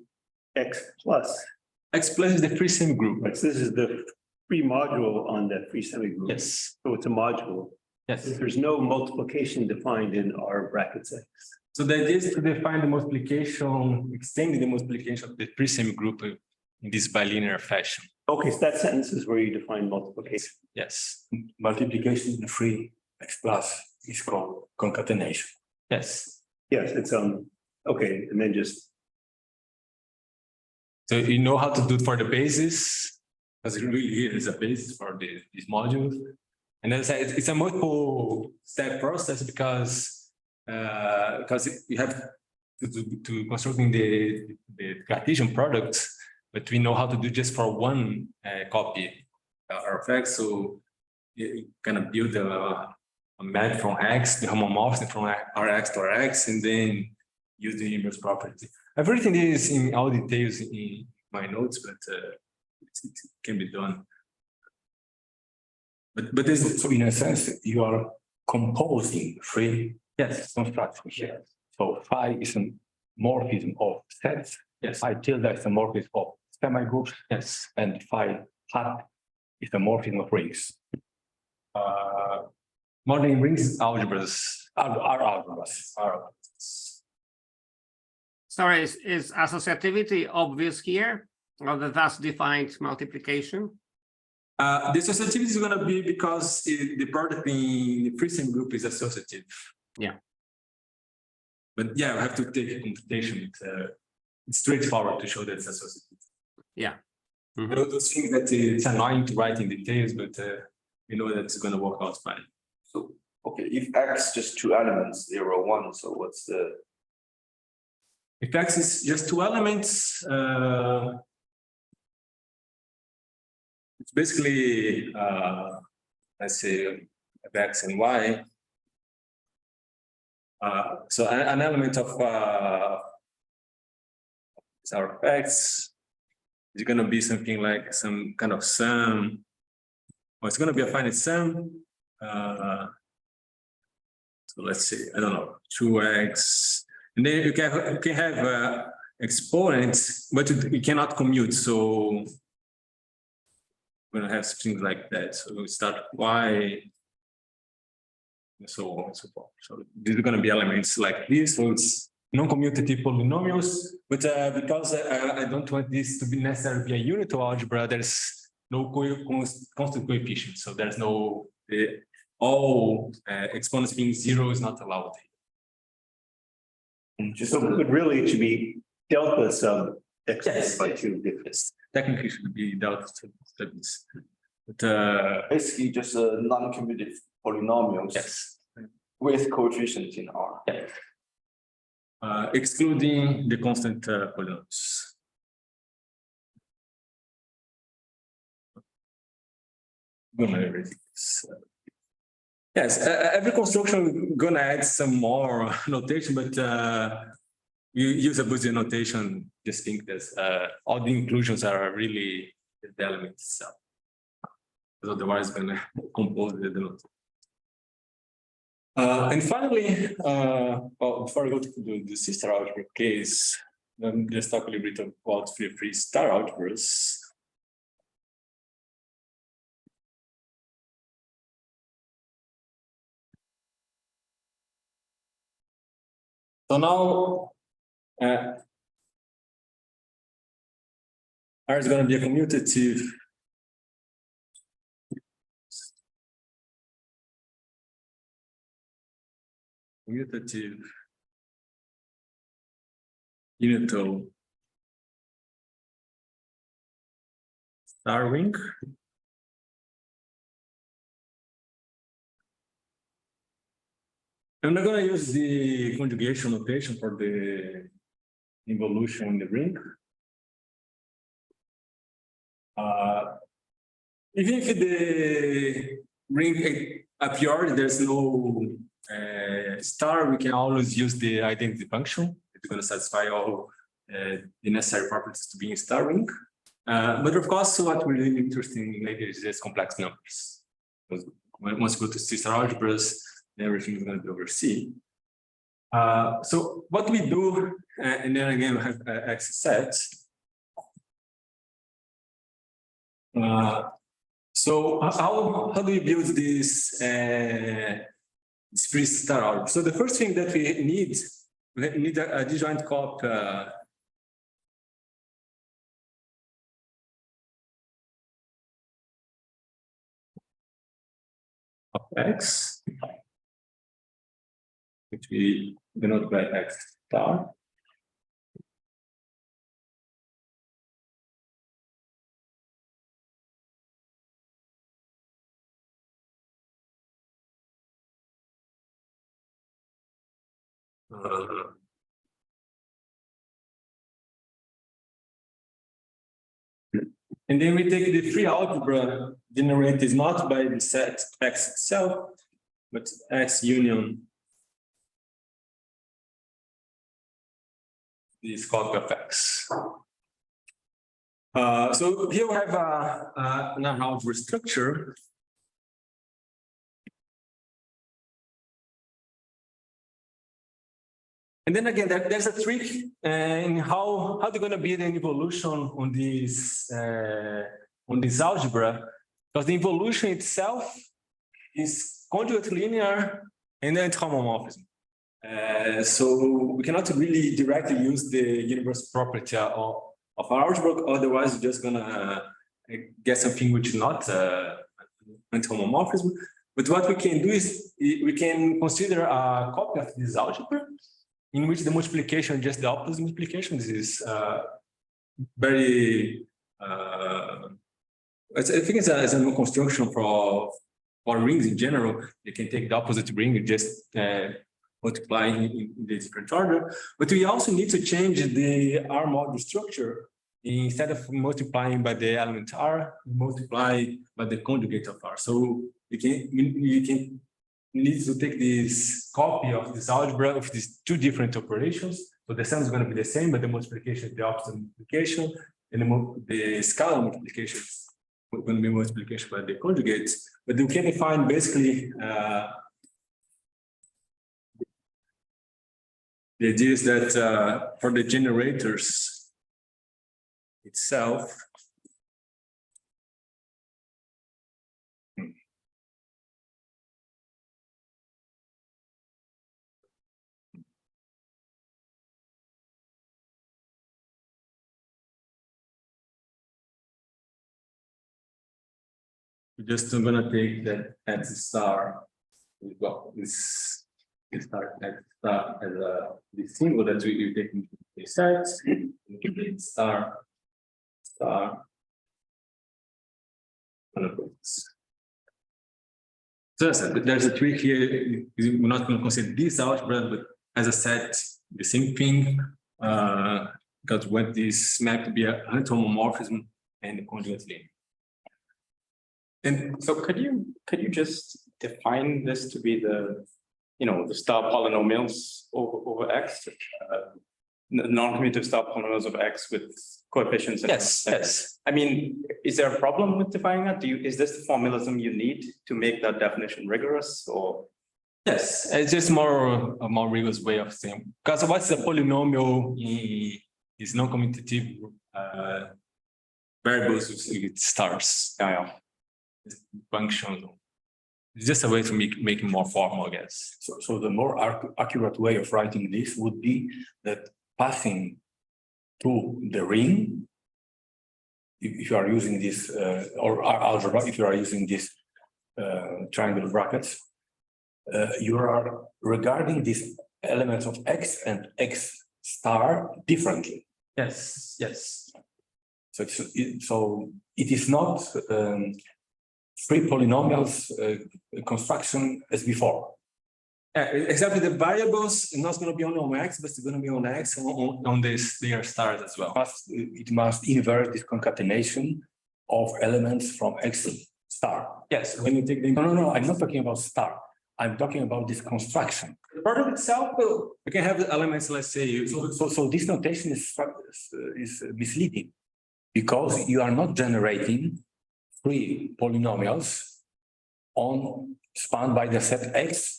X plus. X plus is the free same group. Right, so this is the free module on that free semi-group. Yes. So it's a module. Yes. There's no multiplication defined in R brackets X. So the idea is to define the multiplication, extending the multiplication of the free same group in this bilinear fashion. Okay, so that sentence is where you define multiplication. Yes. Multiplication in the free X plus is called concatenation. Yes. Yes, it's okay, and then just. So you know how to do it for the basis, because it really is a basis for these modules. And as I said, it's a multiple step process because you have to constructing the Cartesian product, but we know how to do just for one copy of X. So you kind of build a map from X, the homomorphism from Rx to Rx, and then use the inverse property. I've written this in all details in my notes, but it can be done. But this, So in a sense, you are composing free constructions. Yes. So phi is a morphism of sets. Yes. Phi tilde is a morphism of semi-groups. Yes. And phi hat is a morphism of rings. Modeling rings algebras Are algebras. Sorry, is associativity obvious here? Or that's defined multiplication? The associativity is going to be because the product in the free same group is associative. Yeah. But yeah, we have to take a computation. It's straightforward to show that it's associative. Yeah. You know, those things that it's annoying to write in details, but we know that it's going to work out fine. So, okay, if X just two elements, 0, 1, so what's the if X is just two elements, it's basically, let's say, X and Y. So an element of our X is going to be something like some kind of sum, or it's going to be a finite sum. So let's say, I don't know, 2x, and then you can have exponents, but we cannot commute. So we're going to have things like that. So we start y, and so on and so forth. So these are going to be elements like this. So it's non-commutative polynomials, but because I don't want this to be necessarily be a unit algebra, there's no constant coefficient. So there's no all exponents being 0 is not allowed. So really, it should be delta sub x by 2. Yes. Technically, it should be delta sub x. But Basically, just non-commutative polynomials. yes, With coefficients in R. yeah. Excluding the constant polynomials. Yes, every construction gonna add some more notation, but you use a Boolean notation. Just think that all the inclusions are really the element itself. Because otherwise, gonna compose the notation. And finally, well, before I go to the sister algebra case, just talk a little bit about free star algebras. So now, R is going to be a commutative unital star ring. I'm not going to use the conjugation notation for the involution in the ring. Even if the ring a priori there's no star, we can always use the identity function. It's going to satisfy all the necessary properties to be in star ring. But of course, what we're really interested in later is just complex numbers. Because once you go to sister algebras, everything is going to be over C. So what we do, and then again we have X sets. So how do we build this free star algebra? So the first thing that we need a disjoint copy of X, which we denote by X star. And then we take the free algebra generated not by the set X itself, but X union this copy of X. So here we have an algebra structure. And then again, there's a trick in how they're going to build an evolution on this algebra, because the evolution itself is conjugate linear and then it's homomorphism. So we cannot really directly use the universal property of our algebra, otherwise we're just gonna get something which is not anti-homomorphism. But what we can do is we can consider a copy of this algebra in which the multiplication is just the opposite multiplication. This is very I think it's a new construction for rings in general. You can take the opposite ring and just multiplying in the different order, but we also need to change the R module structure. Instead of multiplying by the element R, we multiply by the conjugate of R. So we need to take this copy of this algebra of these two different operations. So the sum is going to be the same, but the multiplication is the opposite multiplication, and the scalar multiplication is going to be multiplication by the conjugates. But we can define basically the idea is that for the generators itself, we're just gonna take that X star, well, this star X star as the symbol that we take into the sets, star. So there's a trick here. We're not going to consider this algebra, but as I said, the same thing. Because when this map to be a homomorphism and conjugately. And so could you just define this to be the, the star polynomials over X? Non-commutative star polynomials of X with coefficients. Yes. I mean, is there a problem with defining that? Is this the formalism you need to make that definition rigorous, or? Yes, it's just a more rigorous way of saying, because what's the polynomial is non-commutative variables with stars. Yeah. Functional. It's just a way to make it more formal, I guess. So the more accurate way of writing this would be that passing through the ring, if you are using this, or algebra, if you are using this triangle brackets, you are regarding these elements of X and X star differently. Yes. So it is not free polynomials construction as before. Except the variables is not going to be only on X, but it's going to be on X on this their stars as well. It must invert this concatenation of elements from X star. Yes, when you take the No, I'm not talking about star. I'm talking about this construction. The product itself, we can have the elements, let's say. So this notation is misleading because you are not generating free polynomials on spanned by the set X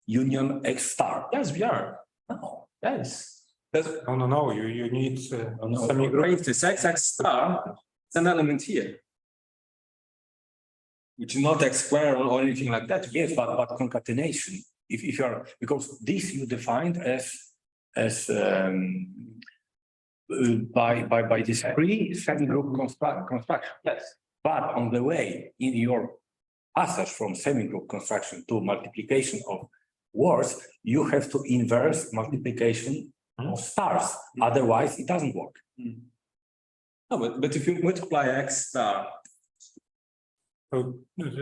union X star. Yes, we are. No. Yes. No. You need For instance, X star is an element here, which is not X square or anything like that. Yes, but concatenation. If you are, because this you defined as by this free semi-group construction. Yes. But on the way in your passage from semi-group construction to multiplication of words, you have to inverse multiplication of stars. Otherwise, it doesn't work. No, but if you multiply X star. So,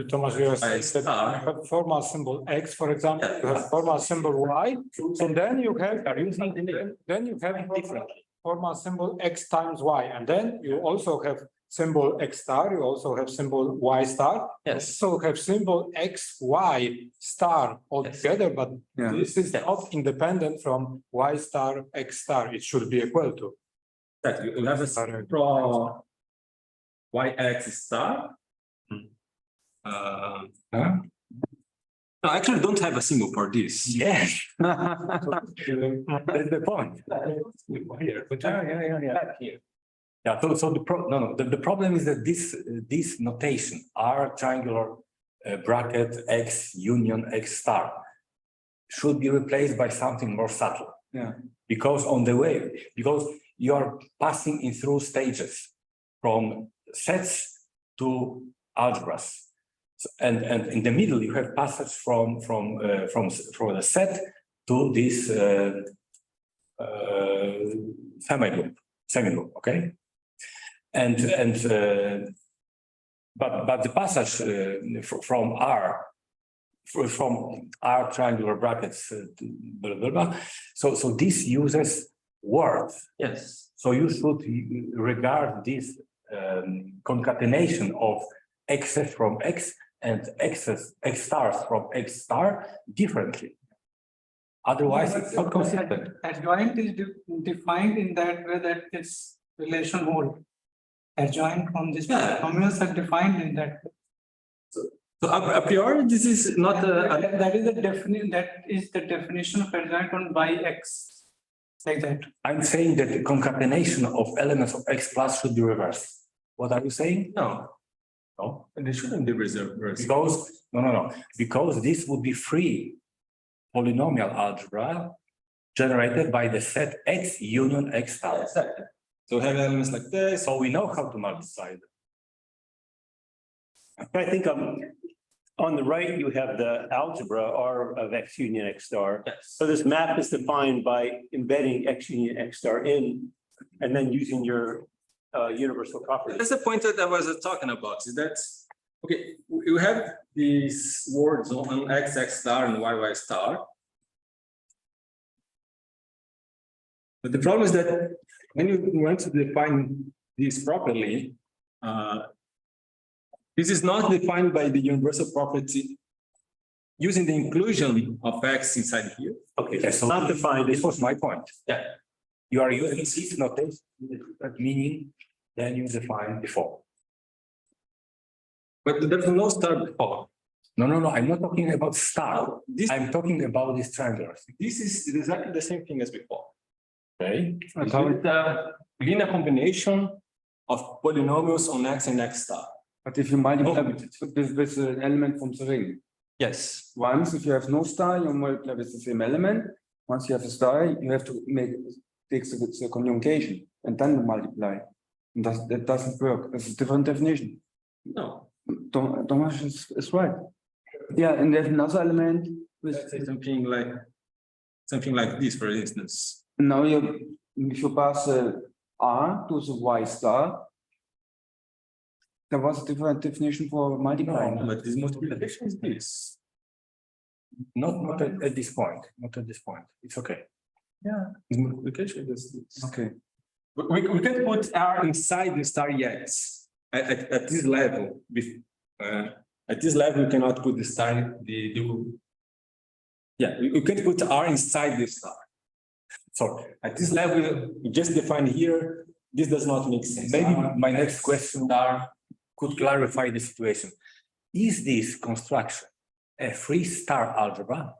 Thomas, you have formal symbol X, for example, you have formal symbol Y, so then you have different formal symbol X times Y, and then you also have symbol X star, you also have symbol Y star. Yes. You also have symbol X, Y star altogether, but this is not independent from Y star, X star. It should be equal to. That you have a draw YX star. No, I actually don't have a symbol for this. Yes. That's the point. Yeah. So the problem is that this notation R triangular bracket X union X star should be replaced by something more subtle. Yeah. Because you are passing in through stages from sets to algebras. So, and in the middle you have passage from the set to this semi-group, okay? But the passage from R from R triangular brackets, blah, blah, blah. So this uses words. Yes. So you should regard this concatenation of x's from x and x's, x stars from x star differently. Otherwise, it's not consistent. Adjoint is defined in that way that its relation hold. Adjoint from this polynomials are defined in that way. So a priori, this is not a. That is the definition. That is the definition of adjoint on by x, like that. I'm saying that the concatenation of elements of x plus should be reversed. What are you saying? No. No, They shouldn't be reserved. because, no, because this would be free polynomial algebra generated by the set x union x star. Exactly. So we have elements like this. So we know how to multiply them. I think on the right, you have the algebra R of X union X star. Yes. So this map is defined by embedding X union X star in, and then using your universal property. That's the point that I was talking about, is that, okay, you have these words on x star and y star. But the problem is that when you want to define this properly, this is not defined by the universal property using the inclusion of x inside here. Okay, Okay, it's so not defined. this was my point. Yeah. You are using this notation, meaning then you define before. But there's no star before. No, I'm not talking about star. This, I'm talking about these triangles. this is exactly the same thing as before. Okay? It's with a linear combination of polynomials on x and x star. But if you multiply with an element from the ring, Yes. once if you have no star, you multiply with the same element. Once you have a star, you have to take the conjugation and then multiply. And that doesn't work. That's a different definition. No. Thomas is right. Yeah, and there's another element with Let's say something like this, for instance. now if you pass R to the Y star, there was a different definition for multiplying. No, But this multiplication is this. not at this point, not at this point. It's okay. Yeah. This multiplication is this. Okay. We can put R inside the star yet. At this level, at this level, we cannot put the star, yeah, we can put R inside the star. So at this level, we just define here, this does not make sense. Maybe my next question could clarify the situation. Is this construction a free star algebra?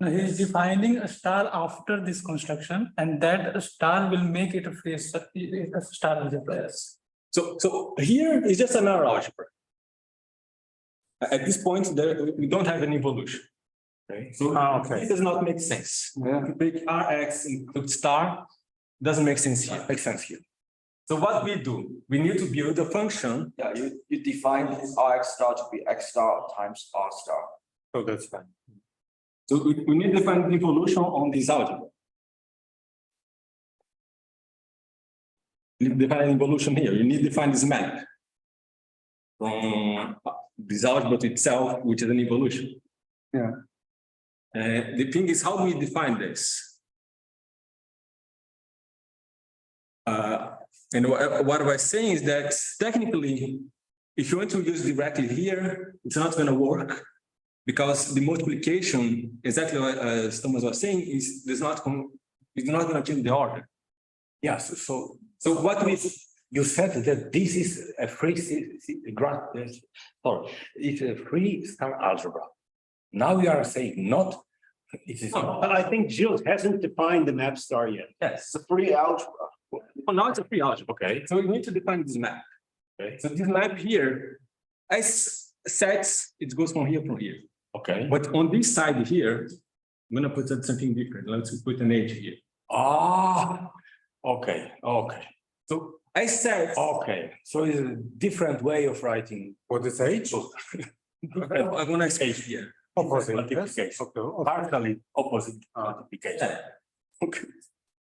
Now, he is defining a star after this construction, and that star will make it a free star algebra. Yes. So here is just another algebra. At this point, we don't have an evolution. Okay. So Okay. it does not make sense. Yeah. To take Rx include star doesn't make sense here. Makes sense here. So what we do, we need to build a function. Yeah, you define Rx star to be X star times R star. So that's fine. So we need to find the evolution on this algebra. You define an evolution here. You need to find this map from this algebra to itself, which is an evolution. Yeah. The thing is, how do we define this? And what I was saying is that technically, if you want to use directly here, it's not going to work because the multiplication, exactly what Thomas was saying, is it's not going to change the order. Yes, So what we you said that this is a free it's a free star algebra. Now you are saying not. It is not. But I think Gilles hasn't defined the map star yet. yes. It's a free algebra. Well, now it's a free algebra. Okay. So we need to define this map. Okay. So this map here, as sets, it goes from here. Okay. But on this side here, I'm gonna put something different. Let's put an H here. Ah, okay. So I said, Okay. So it's a different way of writing. What is H? I'm gonna explain here. Opposite. Multiplication. Okay. Partially opposite multiplication. Okay.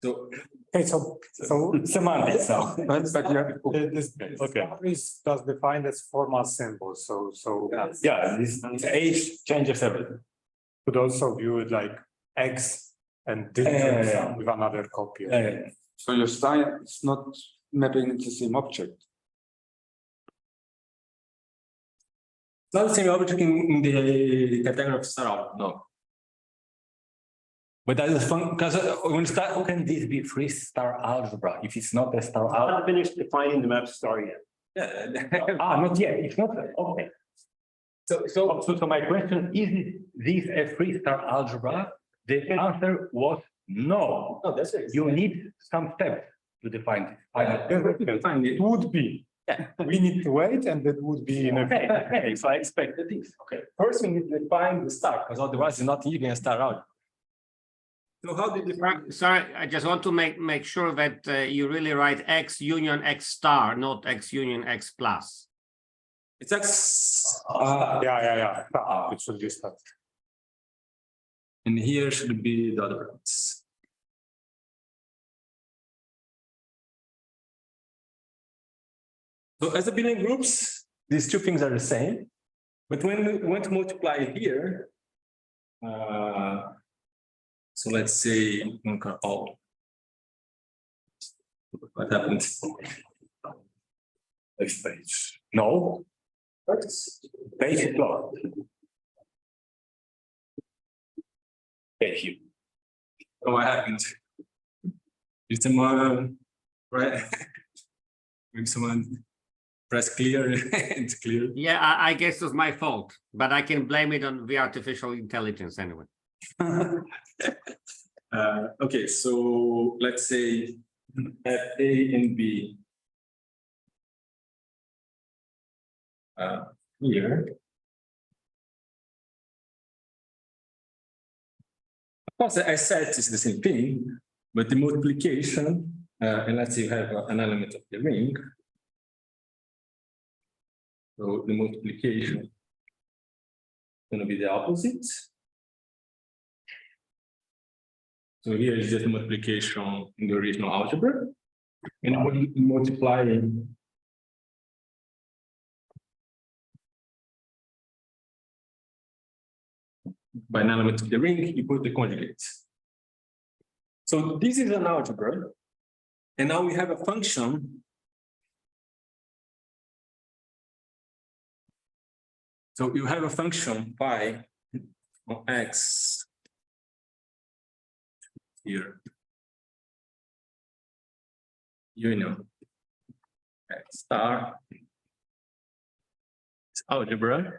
So Okay, so Semantics, so. but you have this Okay. is just defined as formal symbol, so Yeah, this age changes everything. could also view it like X and Yeah. with another copy. So your style is not mapping into the same object. not the same object in the category of star, no. But that is fun, because when start, how can this be free star algebra if it's not a star I'm algebra? not finished defining the map star yet. Yeah. Not yet, it's not, okay. So my question, is this a free star algebra? The answer was no. No, that's it. You need some steps to define this. Find it. It would be. We need to wait, and that would be in a. Okay, so I expected this, okay. First, we need to define the star, because otherwise it's not even a star out. So how did you define? Sorry, I just want to make sure that you really write X union X star, not X union X plus. It's X. Yeah. It should be stuff. And here should be the other ones. So as the billion groups, these two things are the same. But when we want to multiply here, so let's say all. What happens? Next page. No, page block. Thank you. Oh, what happened? Did someone, right? Maybe someone press clear, it's clear. Yeah, I guess it was my fault, but I can blame it on the artificial intelligence anyway. Okay, so let's say at A and B. Here. Of course, I said it's the same thing, but the multiplication, and let's say you have an element of the ring. So the multiplication is going to be the opposite. So here is just multiplication in the original algebra. And when you multiply by an element of the ring, you put the conjugate. So this is an algebra. And now we have a function. So you have a function phi on x here. Union x star. It's algebra.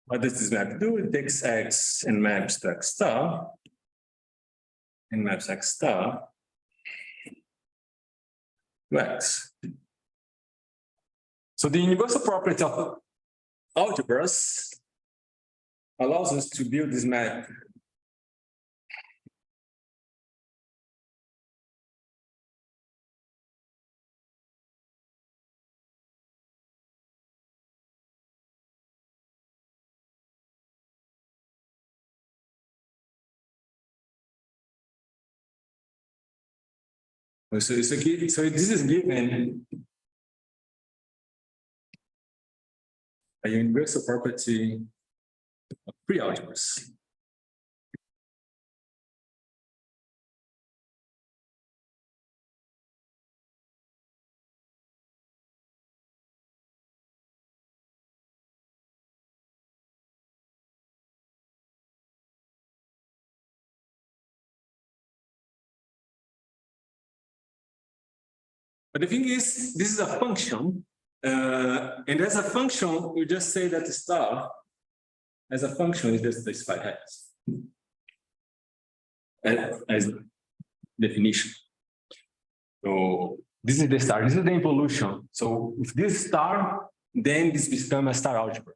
What does this map do? It takes x and maps to x star. And maps x star to x. So the universal property of algebras allows us to build this map. So this is given a universal property of pre-algebras. But the thing is, this is a function, and as a function, we just say that the star, as a function, is just this phi hex. As definition. So this is the star, this is the involution. So if this star, then this becomes a star algebra.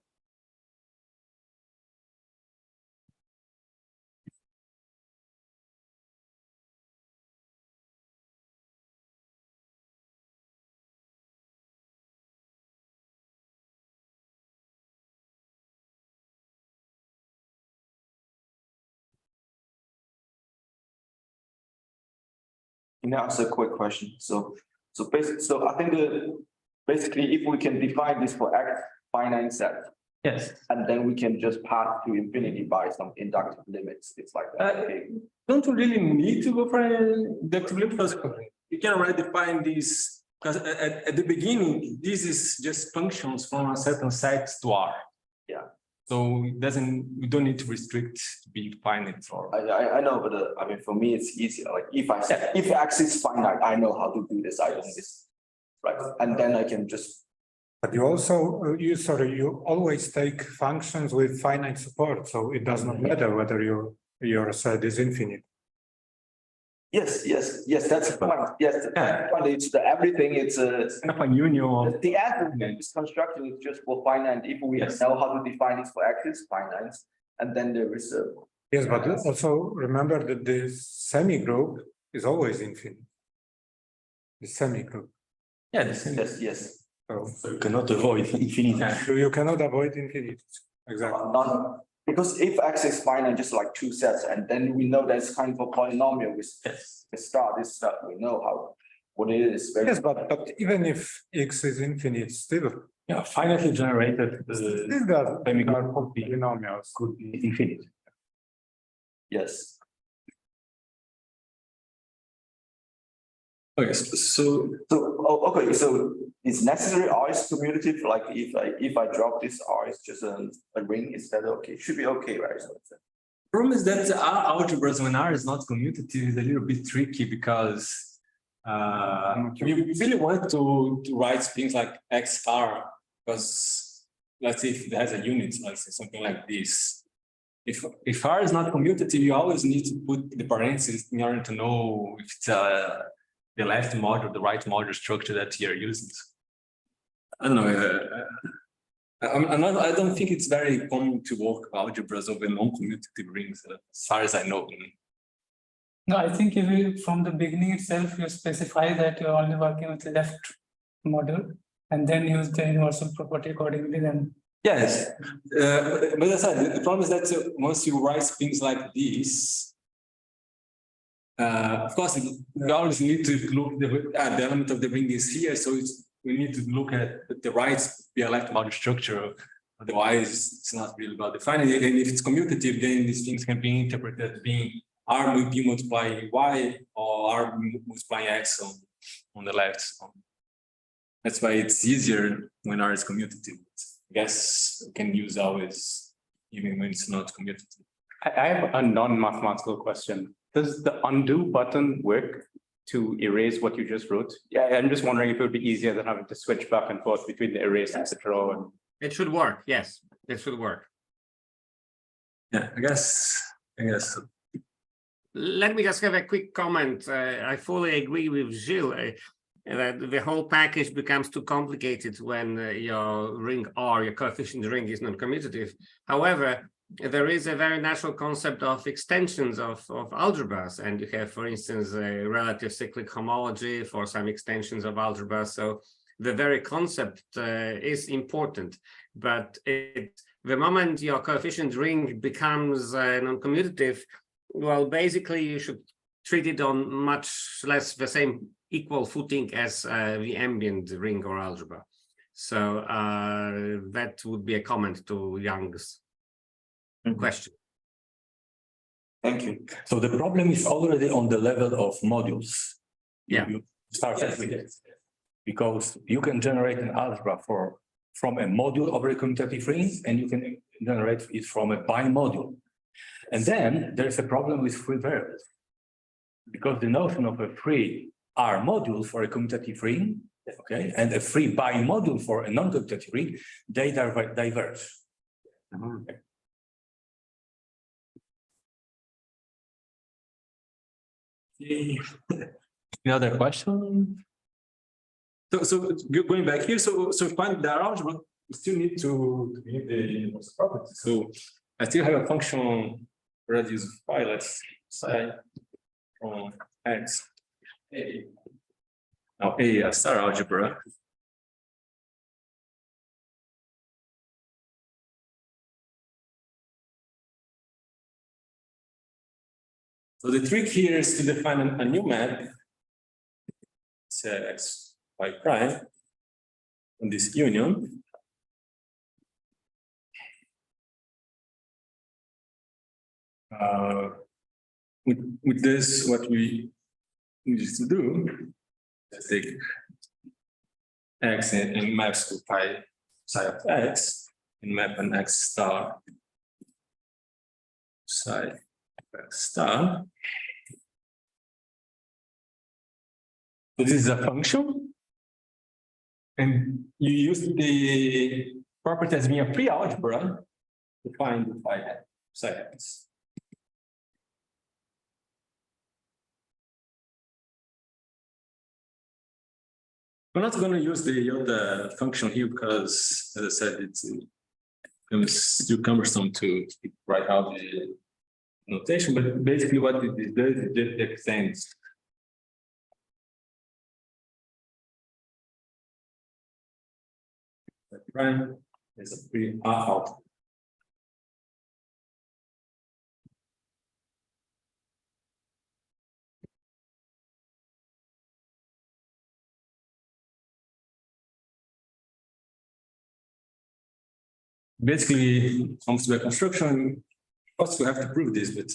Can I ask a quick question? So basically, so I think basically, if we can define this for X finite set, Yes. and then we can just pass to infinity by some inductive limits, it's like that. Okay. Don't you really need to go for an inductive limit because you can already define this because at the beginning, this is just functions from a certain set to R. Yeah. So it doesn't, we don't need to restrict to be defined for. I know, but I mean, for me, it's easier. Like if X is finite, I know how to do this. I know this, right? And then I can just. But you also, you always take functions with finite support, so it does not matter whether your set is infinite. Yes, that's the point. Yes, but it's the everything, it's Kind of a union of. the answer is construction is just for finite. If we know how to define this for X is finite, and then there is a. Yes, but also remember that the semi-group is always infinite. The semi-group. Yeah, the same. Yes. So You cannot avoid infinity. you cannot avoid infinity. Exactly. None, because if X is finite, just like two sets, and then we know that's kind of a polynomial with star, this stuff, we know how, what it is. Yes, but even if X is infinite, still. Yeah, finitely generated Still that semi-group polynomials. could be infinite. Yes. Okay, so Okay, so it's necessary R is commutative, like if I drop this R, it's just a ring, is that okay? It should be okay, right? problem is that our algebras when R is not commutative is a little bit tricky because we really want to write things like X star because let's say if it has a unit, let's say something like this. If R is not commutative, you always need to put the parentheses in order to know if it's the left module, the right module structure that you're using. I don't know. I don't think it's very common to work algebras over non-commutative rings, as far as I know. No, I think if you, from the beginning itself, you specify that you're only working with the left module and then use the universal property accordingly, then. Yes, but as I said, the problem is that once you write things like this, of course, we always need to look at the element of the ring is here, so we need to look at the right left module structure. Otherwise, it's not really about defining it. And if it's commutative, then these things can be interpreted as being R will be multiplying Y or R multiplying X on the left. So that's why it's easier when R is commutative. I guess we can use always, even when it's not commutative. I have a non-mathematical question. Does the undo button work to erase what you just wrote? Yeah, I'm just wondering if it would be easier than having to switch back and forth between the erase and the draw. And... It should work. Yes, it should work. Yeah, I guess so. Let me just have a quick comment. I fully agree with Gilles that the whole package becomes too complicated when your ring R, your coefficient ring, is non-commutative. However, there is a very natural concept of extensions of algebras, and you have, for instance, a relative cyclic homology for some extensions of algebra. So the very concept is important, but the moment your coefficient ring becomes non-commutative, well, basically you should treat it on much less the same equal footing as the ambient ring or algebra. So that would be a comment to Young's question. Thank you. So the problem is already on the level of modules. Yeah. You start with it. Because you can generate an algebra from a module over a commutative ring, and you can generate it from a bimodule. And then there's a problem with free variables. Because the notion of a free R module for a commutative ring, okay, and a free bimodule for a non-commutative ring, they diverge. Okay. Any other question? So going back here, so find the algebra, we still need to give the universal property. So I still have a function radius phi, let's say from X A. Now a star algebra. So the trick here is to define a new map X y prime in this union. With this, what we need to do is take x and maps to pi psi of x and map an x star psi x star. So this is a function, and you use the property as being a free algebra to find the phi psi x. We're not going to use the iota function here because, as I said, it's too cumbersome to write out the notation. But basically, what it does is just extends prime is a free out. Basically, comes to a construction. Of course, we have to prove this, but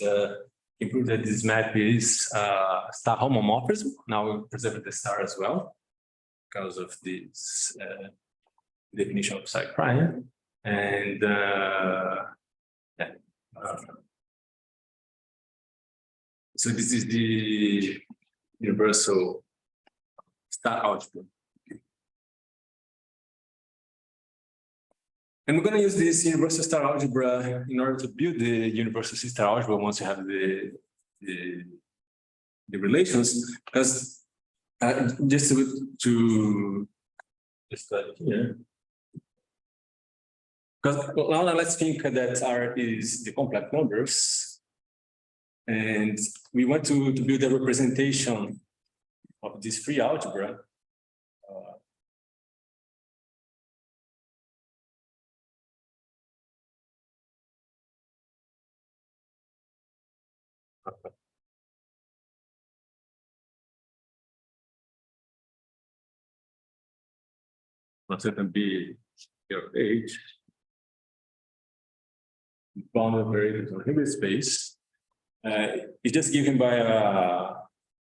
you prove that this map is star homomorphism. Now we preserve the star as well because of this definition of psi prime, and so this is the universal star algebra. And we're going to use this universal star algebra in order to build the universal star algebra once you have the relations, because just to study here. Because now let's think that R is the complex numbers, and we want to build a representation of this free algebra. Let it be your age. Bounded operators on Hilbert space. It's just given by a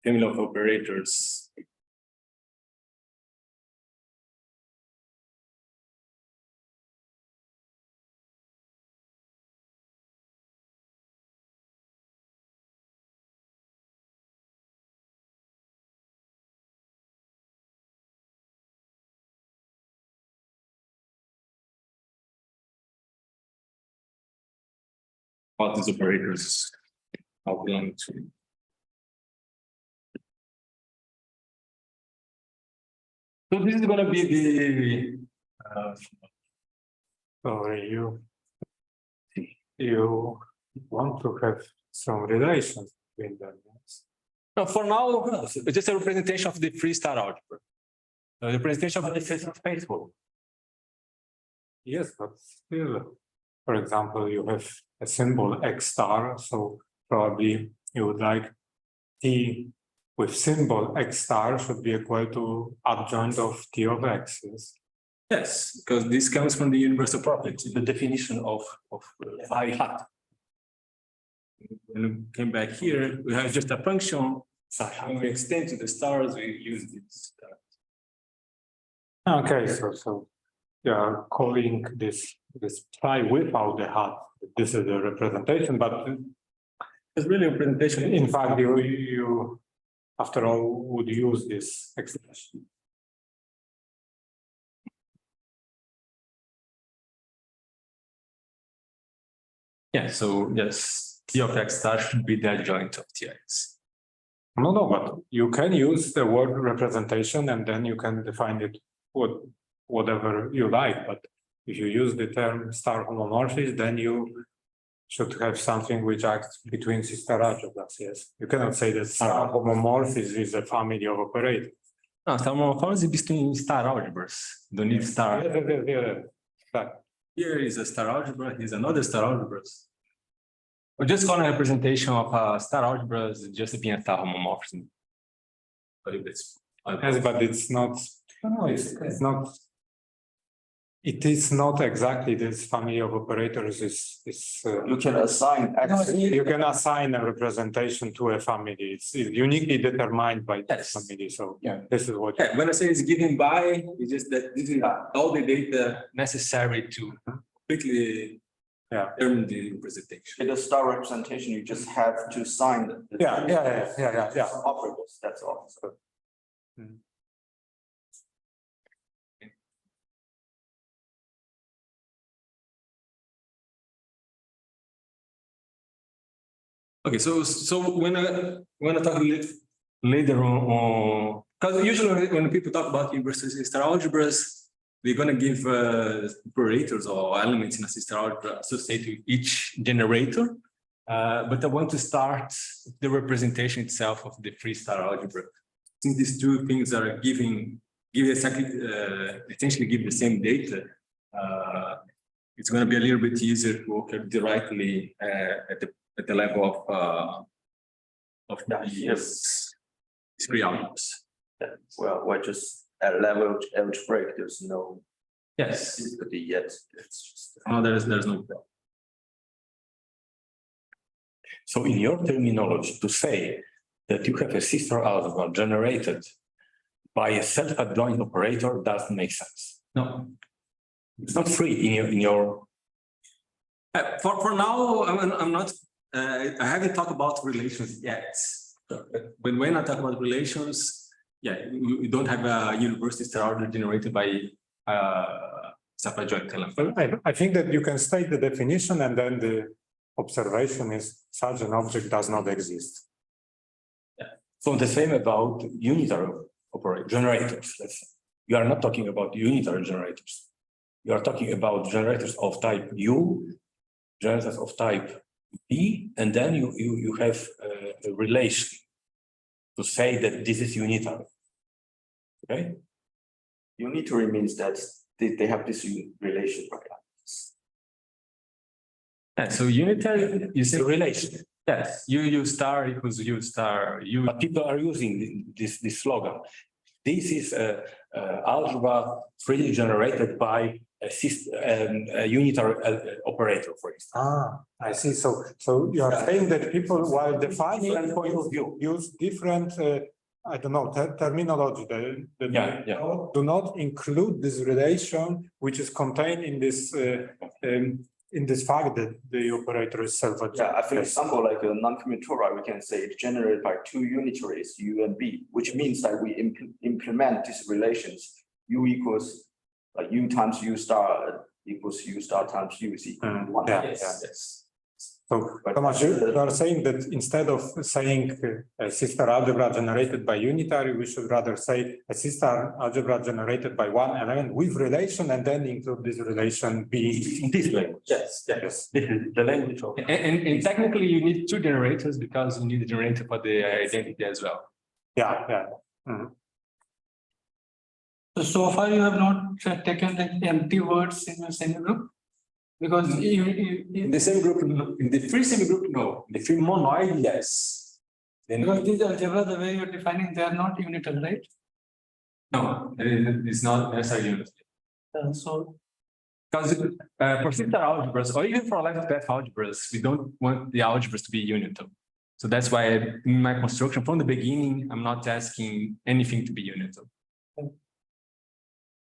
family of operators. What these operators are belong to. So this is going to be the sorry, you want to have some relations between them. Yes? no, for now, it's just a representation of the free star algebra. The representation of the faithful. Yes, but still, for example, you have a symbol X star, so probably you would like T with symbol X star should be equal to adjoint of T of X. Yes, because this comes from the universal property, the definition of phi hat. When we came back here, we have just a function. When we extend to the stars, we use this. Okay, so yeah, calling this phi without the hat. This is the representation, but it's really a representation. In fact, you after all would use this expression. Yeah, so yes, T of X star should be the adjoint of Tx. No, but you can use the word representation and then you can define it whatever you like. But if you use the term star homomorphism, then you should have something which acts between sister algebras. Yes, you cannot say that star homomorphism is a family of operators. No, star homomorphism is between star algebras. You don't need star. Yeah. Here is a star algebra. Here's another star algebras. We're just calling a representation of a star algebra as just being a star homomorphism. Yes, but it's not, no, it's not. It is not exactly this family of operators You can assign X. you can assign a representation to a family. It's uniquely determined by that Yes. family. So Yeah. this is what. Yeah, when I say it's given by, it's just that this is all the data necessary to quickly determine the representation. In the star representation, you just have to sign the. Yeah. Operators, that's all. So Okay, so when I talk later on, because usually when people talk about universal star algebras, they're gonna give operators or elements in a star algebra associated with each generator. But I want to start the representation itself of the free star algebra. Since these two things are essentially give the same data, it's going to be a little bit easier to work directly at the level of these free algebras. well, we're just at level algebraic, there's no Yes. difficulty yet. It's just. No, there's no problem. So in your terminology, to say that you have a sister algebra generated by a self-adjoint operator doesn't make sense. No. It's not free in your. For now, I'm not. I haven't talked about relations yet. But when I talk about relations, we don't have a university star algebra generated by self-adjoint element. I think that you can state the definition and then the observation is such an object does not exist. So the same about unitary operator generators. Let's say. You are not talking about unitary generators. You are talking about generators of type U, generators of type P, and then you have a relation to say that this is unitary. Okay. Unitary means that they have this relation, right? So unitary, you say relation. Yes, U star equals U star U. But people are using this slogan. This is a algebra freely generated by a unitary operator, for instance. I see. So you are saying that people, while defining point of view, use different, I don't know, terminology. Do not include this relation, which is contained in this fact that the operator is self-adjoint. Yeah, for example, like a non-commutative, we can say it's generated by two unitaries, U and B, which means that we implement these relations. U equals like U times U star equals U star times U is equal to 1. Yes. So, Tomasz, you are saying that instead of saying a sister algebra generated by unitary, we should rather say a sister algebra generated by one element with relation and then include this relation being in this language. Yes. This is the language of. And technically, you need two generators because you need a generator for the identity as well. So far, you have not taken the empty words in your semigroup? Because in the same group, in the free semigroup, no. The free monoid, yes. Then because these algebra, the way you're defining, they are not unitary, right? No, it's not necessarily unitary. So because for sister algebras or even for left path algebras, we don't want the algebras to be unitary. So that's why in my construction from the beginning, I'm not asking anything to be unitary.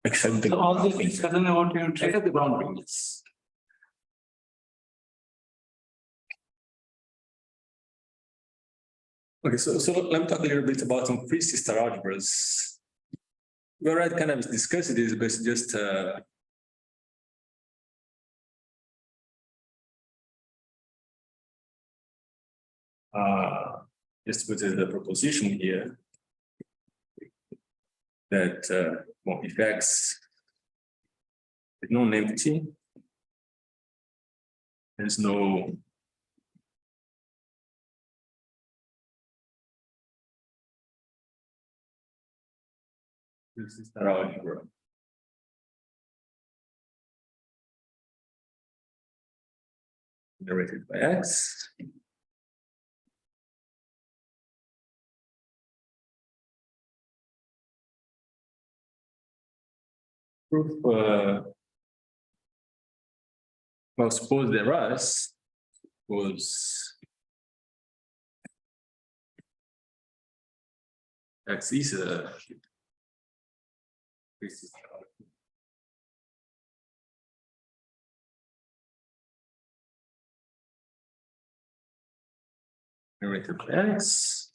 Except so all this discussion about unitary. Except the ground ring, yes. Okay, so let me talk a little bit about some free sister algebras. We already kind of discussed this, but it's just put the proposition here that well, if X is non-empty, there's no sister algebra. Generated by X. proof, well, suppose the Rus was X is a generated by X.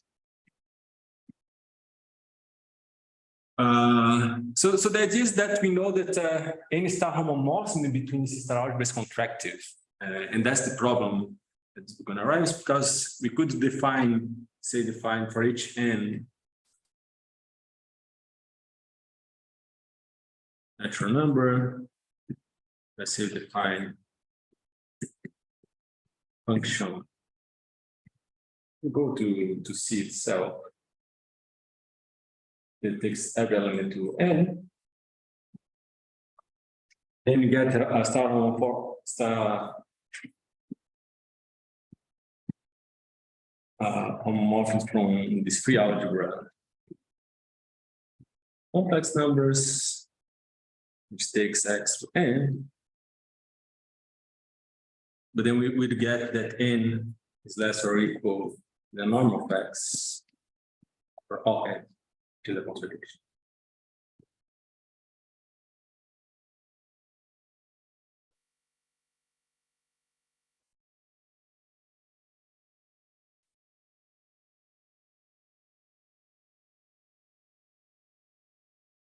So the idea is that we know that any star homomorphism between star algebra is contractive, and that's the problem that's going to arise, because we could define for each n natural number. Let's say define function. We go to C itself. It takes every element to n. Then you get a star homomorphism from this free algebra. Complex numbers, which takes x to n. But then we would get that n is less or equal to the norm of x for all n to the conservation.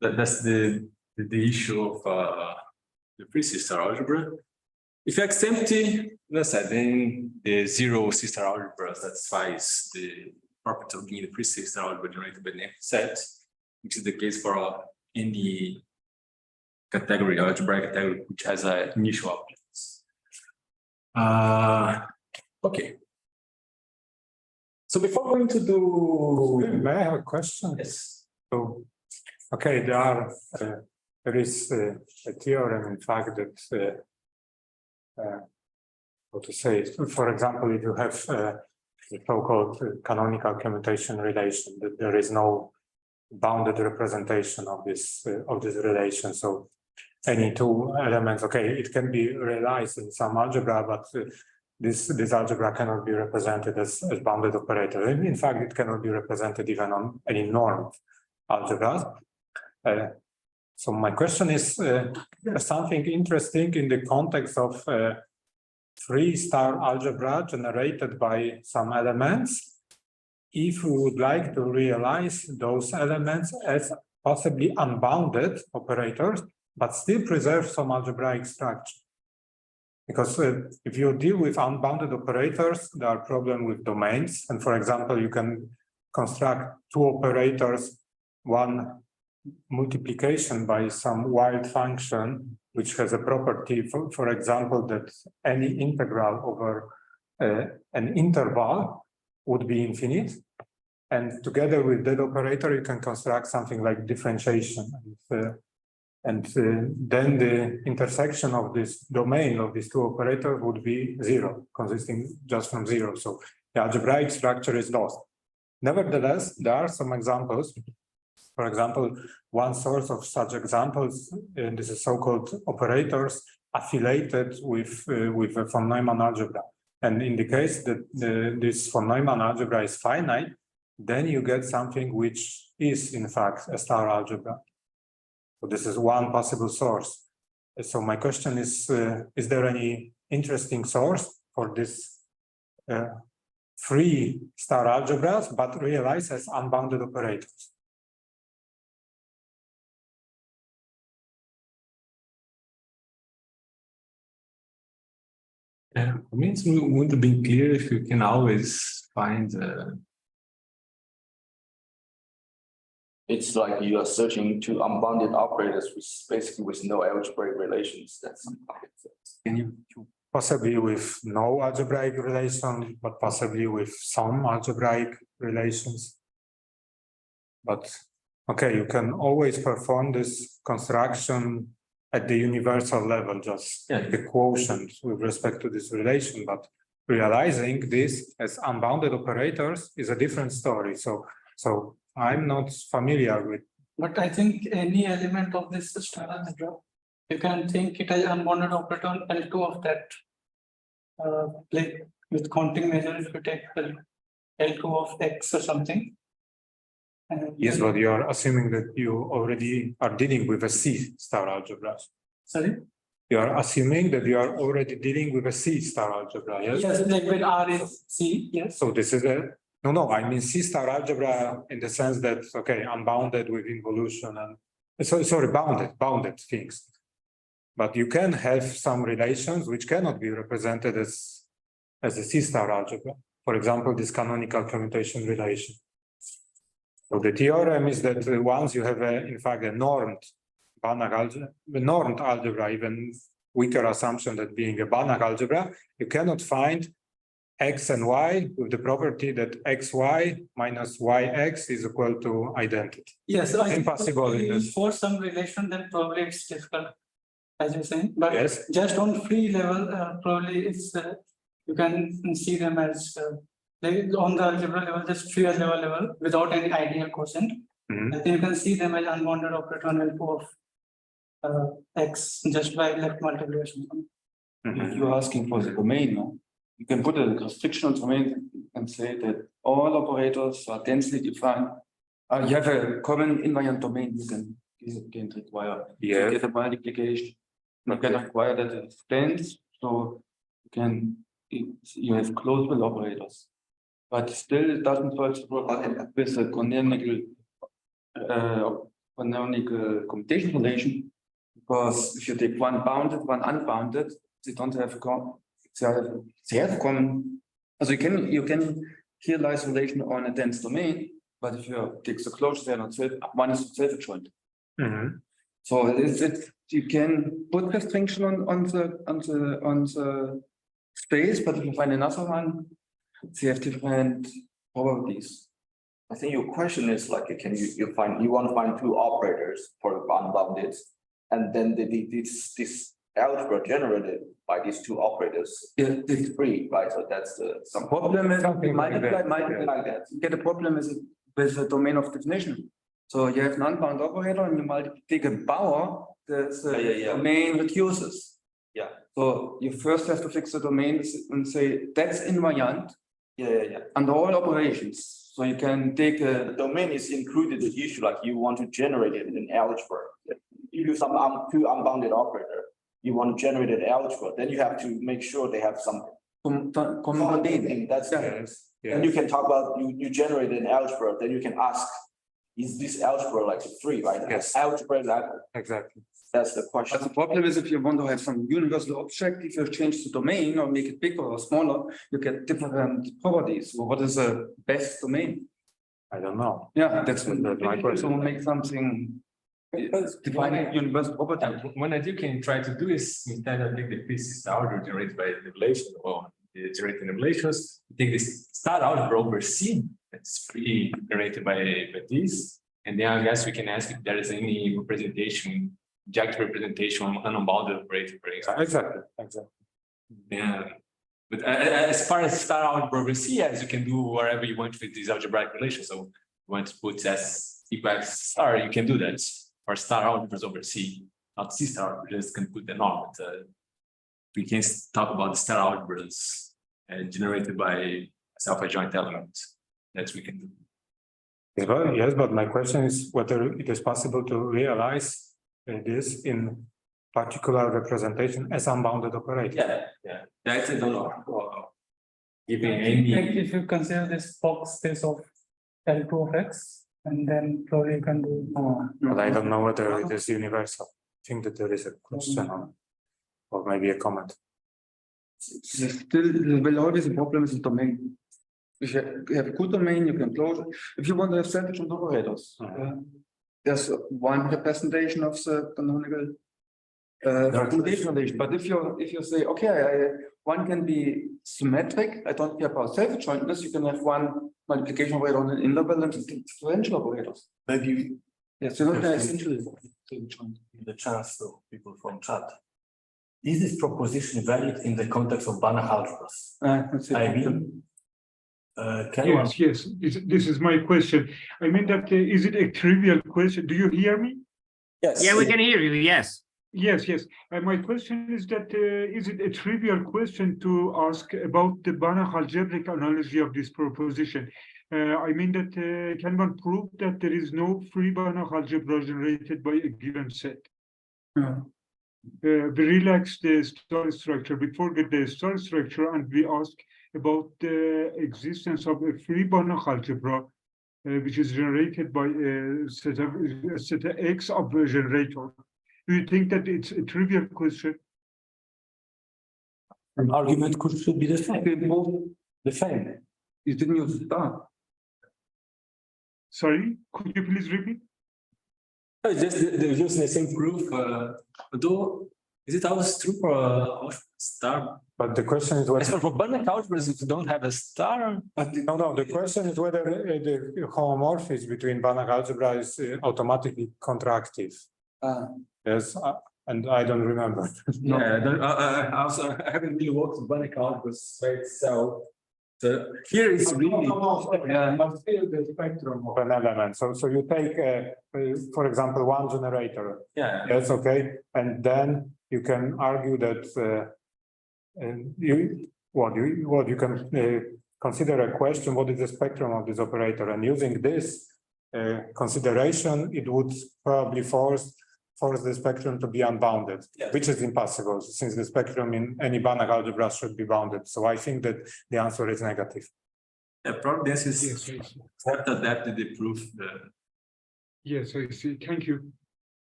That's the issue of the free C-star algebra. If x empty, let's say then the zero C-star algebra satisfies the property of being the free C-star algebra generated by the empty set, which is the case for any category, algebraic category, which has initial objects. Okay. So before going to do, may I have a question? yes. So, okay, there is a theorem, in fact, that how to say it? For example, if you have the so-called canonical commutation relation, that there is no bounded representation of this relation. So any two elements, okay, it can be realized in some algebra, but this algebra cannot be represented as bounded operator. In fact, it cannot be represented even on any normed algebras. So my question is something interesting in the context of free star algebra generated by some elements. If we would like to realize those elements as possibly unbounded operators, but still preserve some algebraic structure. Because if you deal with unbounded operators, there are problems with domains. And for example, you can construct two operators, one multiplication by some wild function, which has a property, for example, that any integral over an interval would be infinite. And together with that operator, you can construct something like differentiation. And then the intersection of this domain of these two operators would be zero, consisting just from zero. So the algebraic structure is lost. Nevertheless, there are some examples. For example, one source of such examples, this is so-called operators affiliated with a von Neumann algebra. And in the case that this von Neumann algebra is finite, then you get something which is in fact a star algebra. So this is one possible source. So my question is there any interesting source for this free star algebras, but realized as unbounded operators? Yeah, for me, it wouldn't have been clear if you can always find. It's like you are searching to unbounded operators with basically with no algebraic relations. That's Can you possibly with no algebraic relation, but possibly with some algebraic relations? But okay, you can always perform this construction at the universal level, just the quotient with respect to this relation, but realizing this as unbounded operators is a different story. So I'm not familiar with But I think any element of this star algebra, you can think it as unbounded operator on L2 of that. Like with counting measure, if you take L2 of X or something. And Yes, but you are assuming that you already are dealing with a C star algebra. sorry? You are assuming that you are already dealing with a C star algebra, yes? Yes, like when R is C, yes. So this is no, I mean C star algebra in the sense that, okay, unbounded with involution and, sorry, bounded things. But you can have some relations which cannot be represented as a C star algebra. For example, this canonical commutation relation. So the theorem is that once you have in fact a normed algebra, even weaker assumption that being a Banach algebra, you cannot find X and Y with the property that XY minus YX is equal to identity. Yes, I think impossible in this. for some relation, then probably it's difficult, as you're saying. But Yes. just on free level, probably it's you can see them as like on the algebra level, just free algebra level without any ideal quotient. Mhm. I think you can see them as unbounded operator on L2 of X just by left multiplication. If you're asking for the domain, no? You can put a restriction on domain and say that all operators are densely defined. You have a common invariant domain you can require. Yeah. You get a multiplication. You can require that it's dense, so you have closable operators. But still it doesn't solve the problem with a canonical commutation relation, because if you take one bounded, one unbounded, they don't have they have common. Also you can realize relation on a dense domain, but if you take the closure, they're not one is self-adjoint. So you can put restriction on the space, but if you find another one, they have different probabilities. I think your question is like, you want to find two operators for the unbounded, and then this algebra generated by these two operators is free, right? So that's some problem is Something like multiply that, like that. You get a problem with the domain of definition. So you have an unbound operator and you take a power, the domain reduces. Yeah. So you first have to fix the domain and say that's invariant Yeah. under all operations. So you can take The domain is included the issue, like you want to generate it in algebra. You do some two unbounded operator, you want to generate an algebra, then you have to make sure they have some common domain. That's Yes. And you can talk about you generate an algebra, then you can ask, is this algebra like free, right? Yes. Algebra, Exactly. that's the question. But the problem is if you want to have some universal object, if you change the domain or make it bigger or smaller, you get different properties. So what is the best domain? I don't know. Yeah, that's my question. So make something define a universal property. One idea you can try to do is instead of take the pieces algebra generated by relation or generating relations, take this star algebra over C that's free generated by this, and then I guess we can ask if there is any representation, objective representation on unbounded operator, for example. Exactly. Yeah. But as far as star algebra over C, as you can do whatever you want with these algebraic relations. So you want to put S equals star, you can do that. Or star algebras over C, not C star, we just can put the norm. But, we can talk about the star algebras generated by self-adjoint elements that we can do. Yes, but my question is whether it is possible to realize this in particular representation as unbounded operator. Yeah. That's a don't giving any. Like if you consider this box space of L2 of X, and then probably you can do But I don't know whether it is universal. I think that there is a question on, or maybe a comment. Still, there will always be a problem with the domain. If you have a good domain, you can close it. If you want to have self-adjoint operators, there's one representation of the canonical commutation relation. But if you say, okay, one can be symmetric, I don't care about self-adjointness, you can have one multiplication operator on an interval and differential operators. Maybe Yes, you're not essentially self-adjoint. the chance of people from chat. Is this proposition valid in the context of Banach algebras? That's it. I mean, Yes, this is my question. I mean that is it a trivial question? Do you hear me? Yes. Yeah, we can hear you. Yes. Yes, yes. My question is that is it a trivial question to ask about the Banach algebraic analogy of this proposition? I mean that can one prove that there is no free Banach algebra generated by a given set? We relax the star structure, we forget the star structure, and we ask about the existence of a free Banach algebra, which is generated by a set X of a generator. Do you think that it's a trivial question? An argument should be the same. You didn't use star. Sorry, could you please repeat? No, it's just they're using the same proof. Although, is it always true for a star? But the question is whether. For Banach algebras, if you don't have a star. No, the question is whether the homomorphism between Banach algebra is automatically contractive. Yes, and I don't remember. No. Yeah, I haven't really worked with Banach algebras by itself. So here is really but still the spectrum of an element. So you take, for example, one generator. Yeah. That's okay, and then you can argue that you can consider a question: what is the spectrum of this operator? And using this consideration, it would probably force the spectrum to be unbounded, which is impossible since the spectrum in any Banach algebra should be bounded. So I think that the answer is negative. Yeah, probably this is what adapted the proof. Yes, I see. Thank you.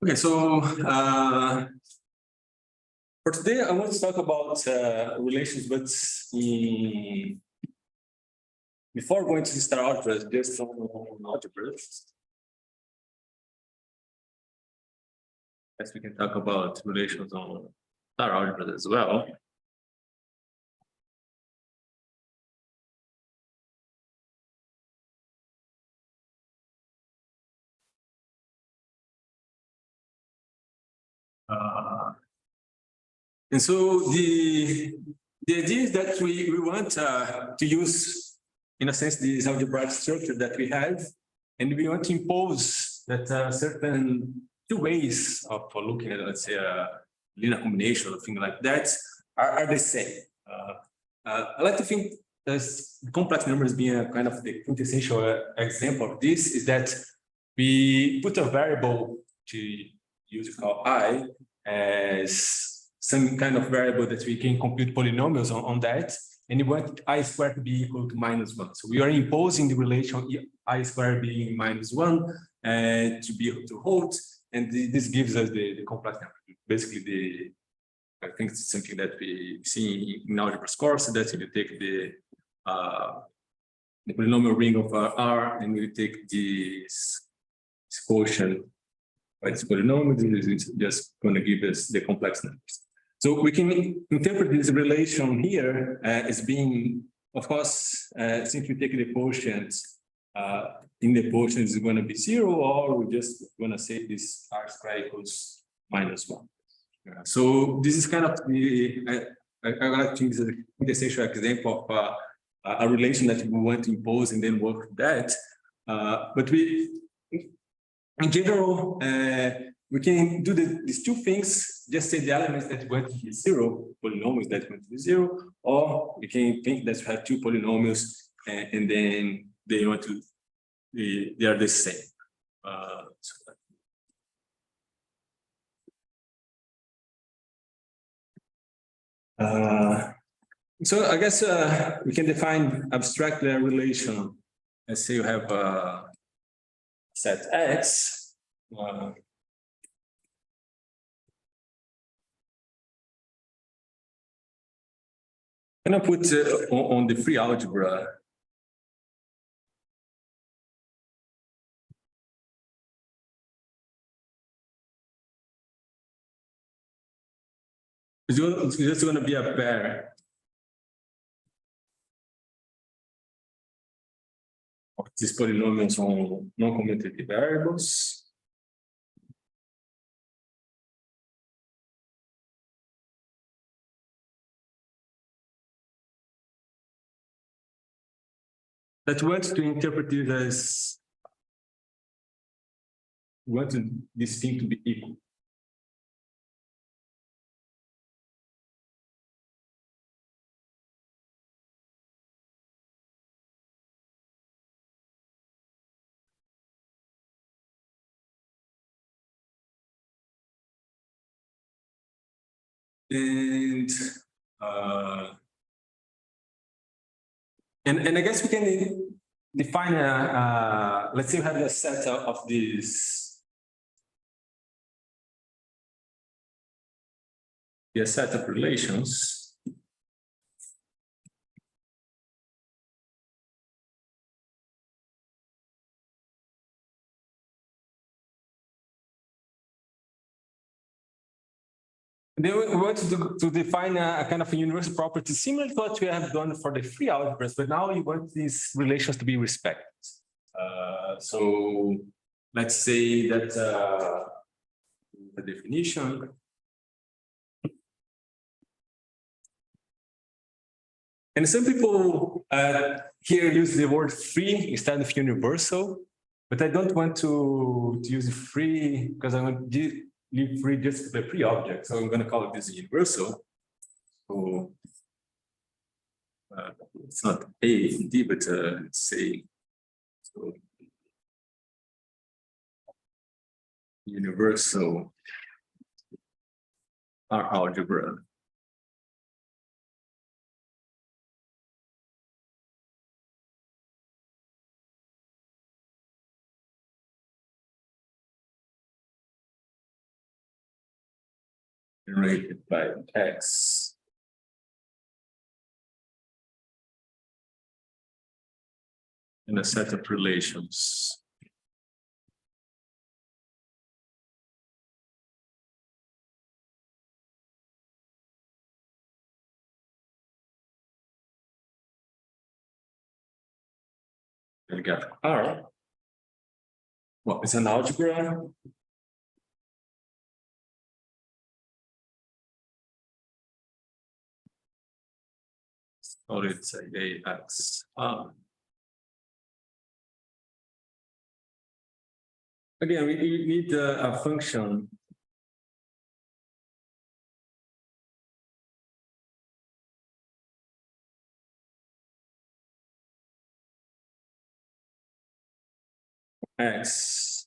Okay, so for today, I want to talk about relations, but before going to the star algebras, just some algebras. Yes, we can talk about relations on star algebras as well. And so the idea is that we want to use, in a sense, this algebraic structure that we have, and we want to impose that certain two ways of looking at, let's say, a linear combination or things like that are the same. I like to think as complex numbers being a kind of the quintessential example of this is that we put a variable to use called I as some kind of variable that we can compute polynomials on that, and we want I squared to be equal to -1. So we are imposing the relation I squared being -1 to be able to hold, and this gives us the complex number. Basically, I think it's something that we see in algebra course, that you take the polynomial ring of R, and we take this quotient by this polynomial, this is just going to give us the complex numbers. So we can interpret this relation here as being, of course, since we take the quotient, in the quotient is going to be 0, or we're just going to say this R squared equals -1. So this is kind of the, I think this is a quintessential example of a relation that we want to impose and then work with that. But in general, we can do these two things, just say the elements that want to be 0, polynomials that want to be 0, or we can think that we have two polynomials and then they want to, they are the same. So I guess we can define abstractly a relation. Let's say you have set X. And I put on the free algebra. It's just going to be a pair of these polynomials on non-commutative variables. that want to interpret it as want this thing to be equal. And and I guess we can define let's say we have a set of these set of relations. Then we want to define a kind of a universal property similar to what we have done for the free algebras, but now you want these relations to be respected. So let's say that the definition and some people here use the word free instead of universal, but I don't want to use free because I want to leave free just for the free object. So I'm going to call it this universal. So it's not A and D, but let's say so universal R algebra. Generated by X in a set of relations. We got R. Well, it's an algebra. Or it's a AX. Again, we need a function X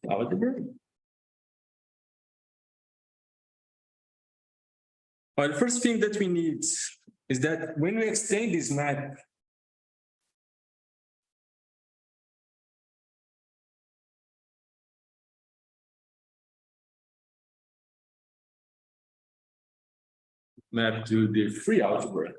algebra. Well, the first thing that we need is that when we extend this map, to the free algebra.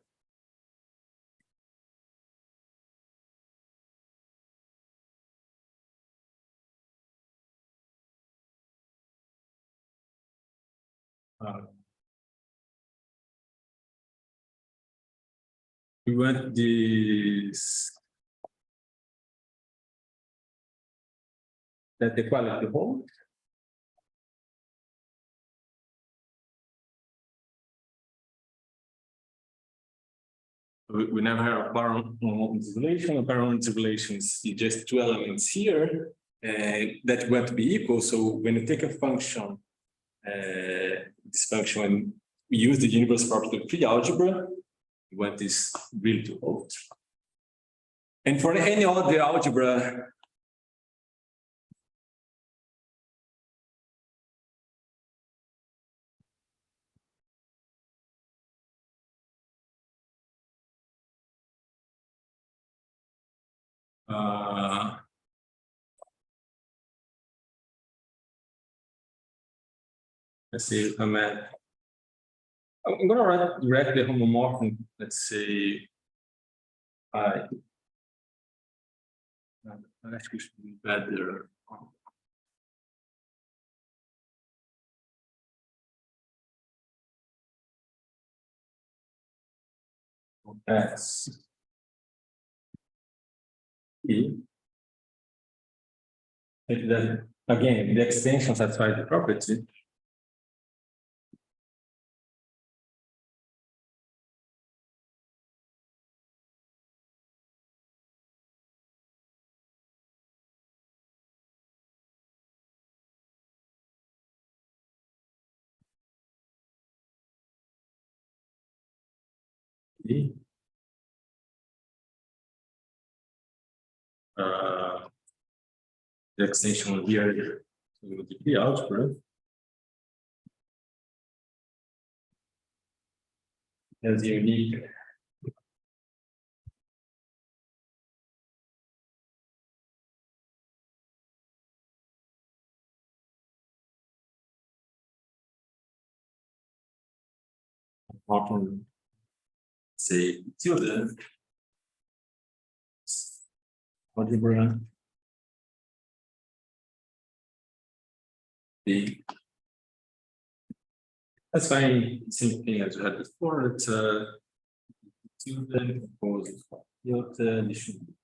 We want this that the equality hold. We never have a parallel interpolation. A parallel interpolation is just two elements here that want to be equal. So when you take a function, this function, we use the universal property of free algebra. We want this really to hold. And for any other algebra, let's see, I'm going to write directly homomorphic, let's say, actually should be better. X E. If then again, the extension satisfies the property. the extension here to the algebra has unique often say tilde algebra B. That's fine, same thing as we had before. It's tilde composed tilde addition.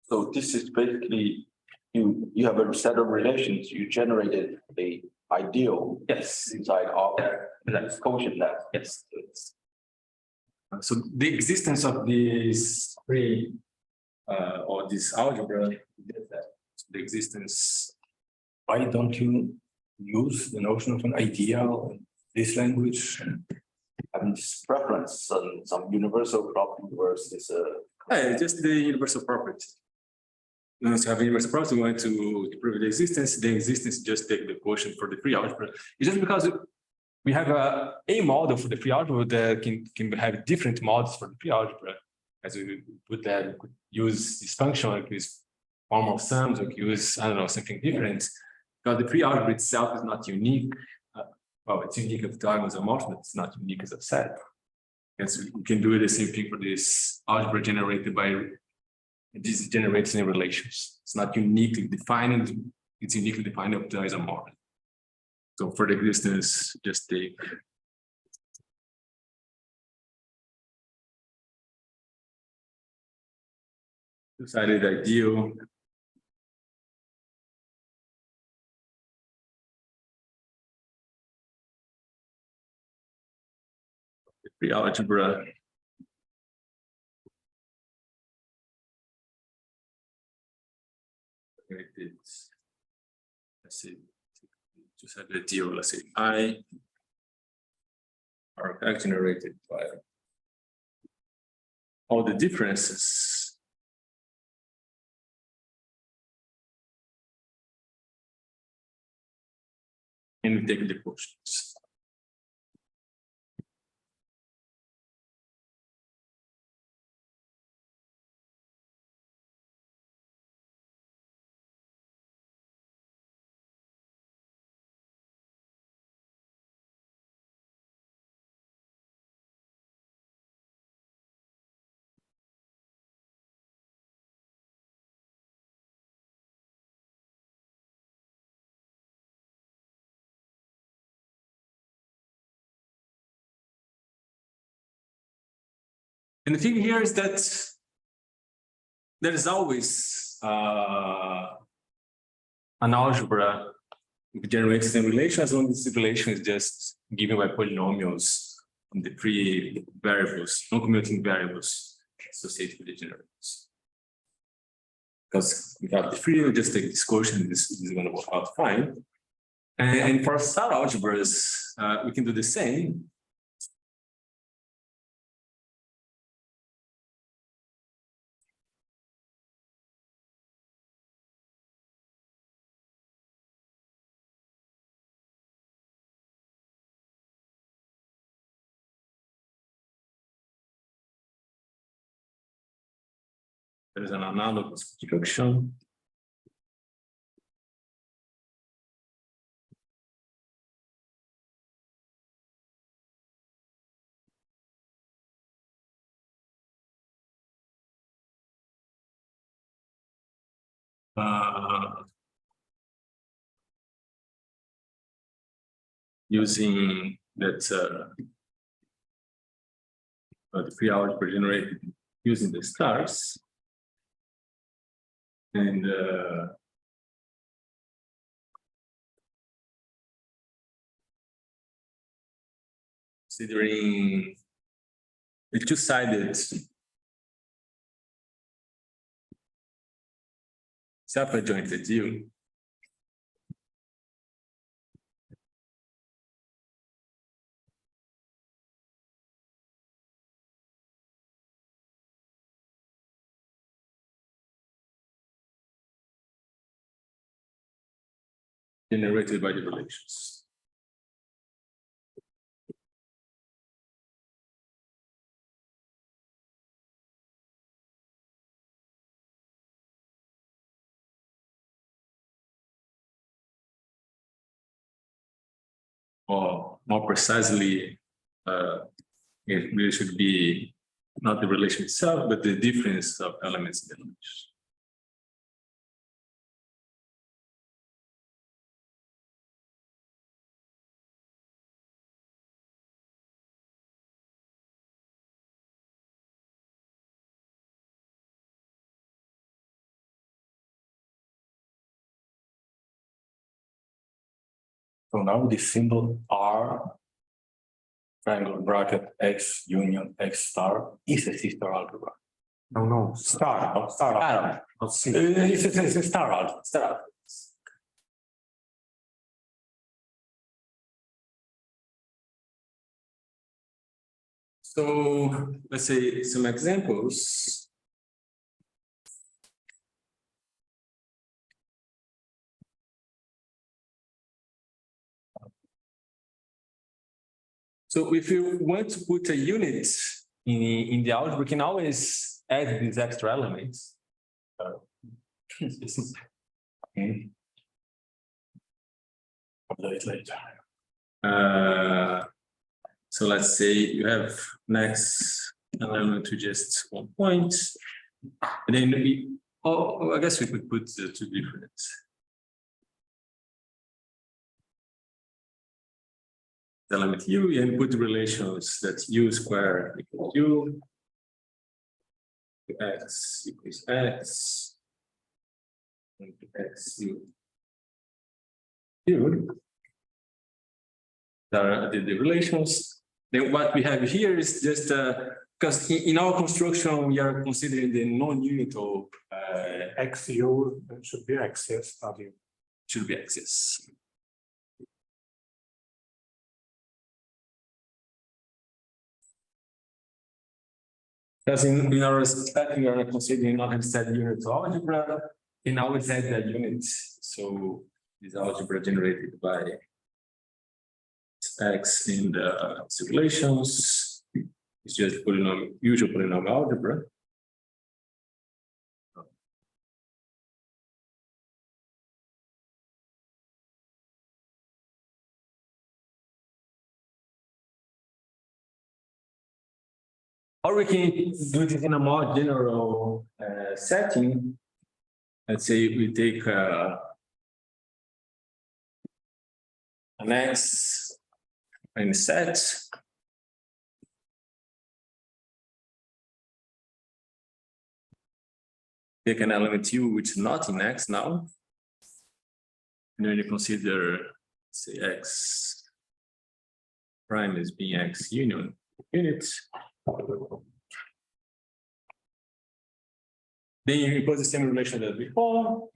So this is basically, you have a set of relations, you generated a ideal. Yes. Inside of that quotient that. Yes. So the existence of this free or this algebra, the existence. Why don't you use the notion of an ideal in this language? Having this preference on some universal property versus Just the universal property. Once you have a universal property, we want to prove the existence. The existence just take the quotient for the free algebra. It's just because we have a model for the free algebra that can have different models for the free algebra. As we put that, we could use this function like this form of sums, we could use, I don't know, something different. Because the free algebra itself is not unique. Well, it's unique if diagonals are multiple, it's not unique as a set. Yes, we can do the same thing for this algebra generated by this generates in relations. It's not uniquely defined, it's uniquely defined up to isomorphism. So for the existence, just take two-sided ideal. The free algebra. Let's see, just have the deal, let's say I are generated by all the differences and we take the quotients. And the thing here is that there is always an algebra that generates the relation as long as the relation is just given by polynomials on the three variables, non-commuting variables associated with the generators. Because we have the free, we just take this quotient, this is going to work out fine. And for star algebras, we can do the same. There is an analogous construction. Using that the free algebra generated using the stars. And considering the two-sided self-adjoint ideal, generated by the relations. Or more precisely, it really should be not the relation itself, but the difference of elements in the relation. So now the symbol R, triangle bracket X union X star is a sister algebra. No, star. Not C. It's a star algebra. So let's say some examples. So if you want to put a unit in the algebra, we can always add these extra elements. Okay. I'll do it later. So let's say you have next element to just 1 point, and then I guess we could put the two different. Element u and put the relations that u squared equals u, x equals x, and x u. There are the relations. Then what we have here is just because in our construction we are considering the non-unit of XU should be X, yes, not U. should be x, yes. Because in our step, we are considering not instead unit algebra, and always add that unit. So this algebra generated by x in the relations is just usual polynomial algebra. Or we can do this in a more general setting. Let's say we take an X in set. Take an element U which is not in X now. And then you consider, say, X prime as being X union unit. Then you impose the same relation as before.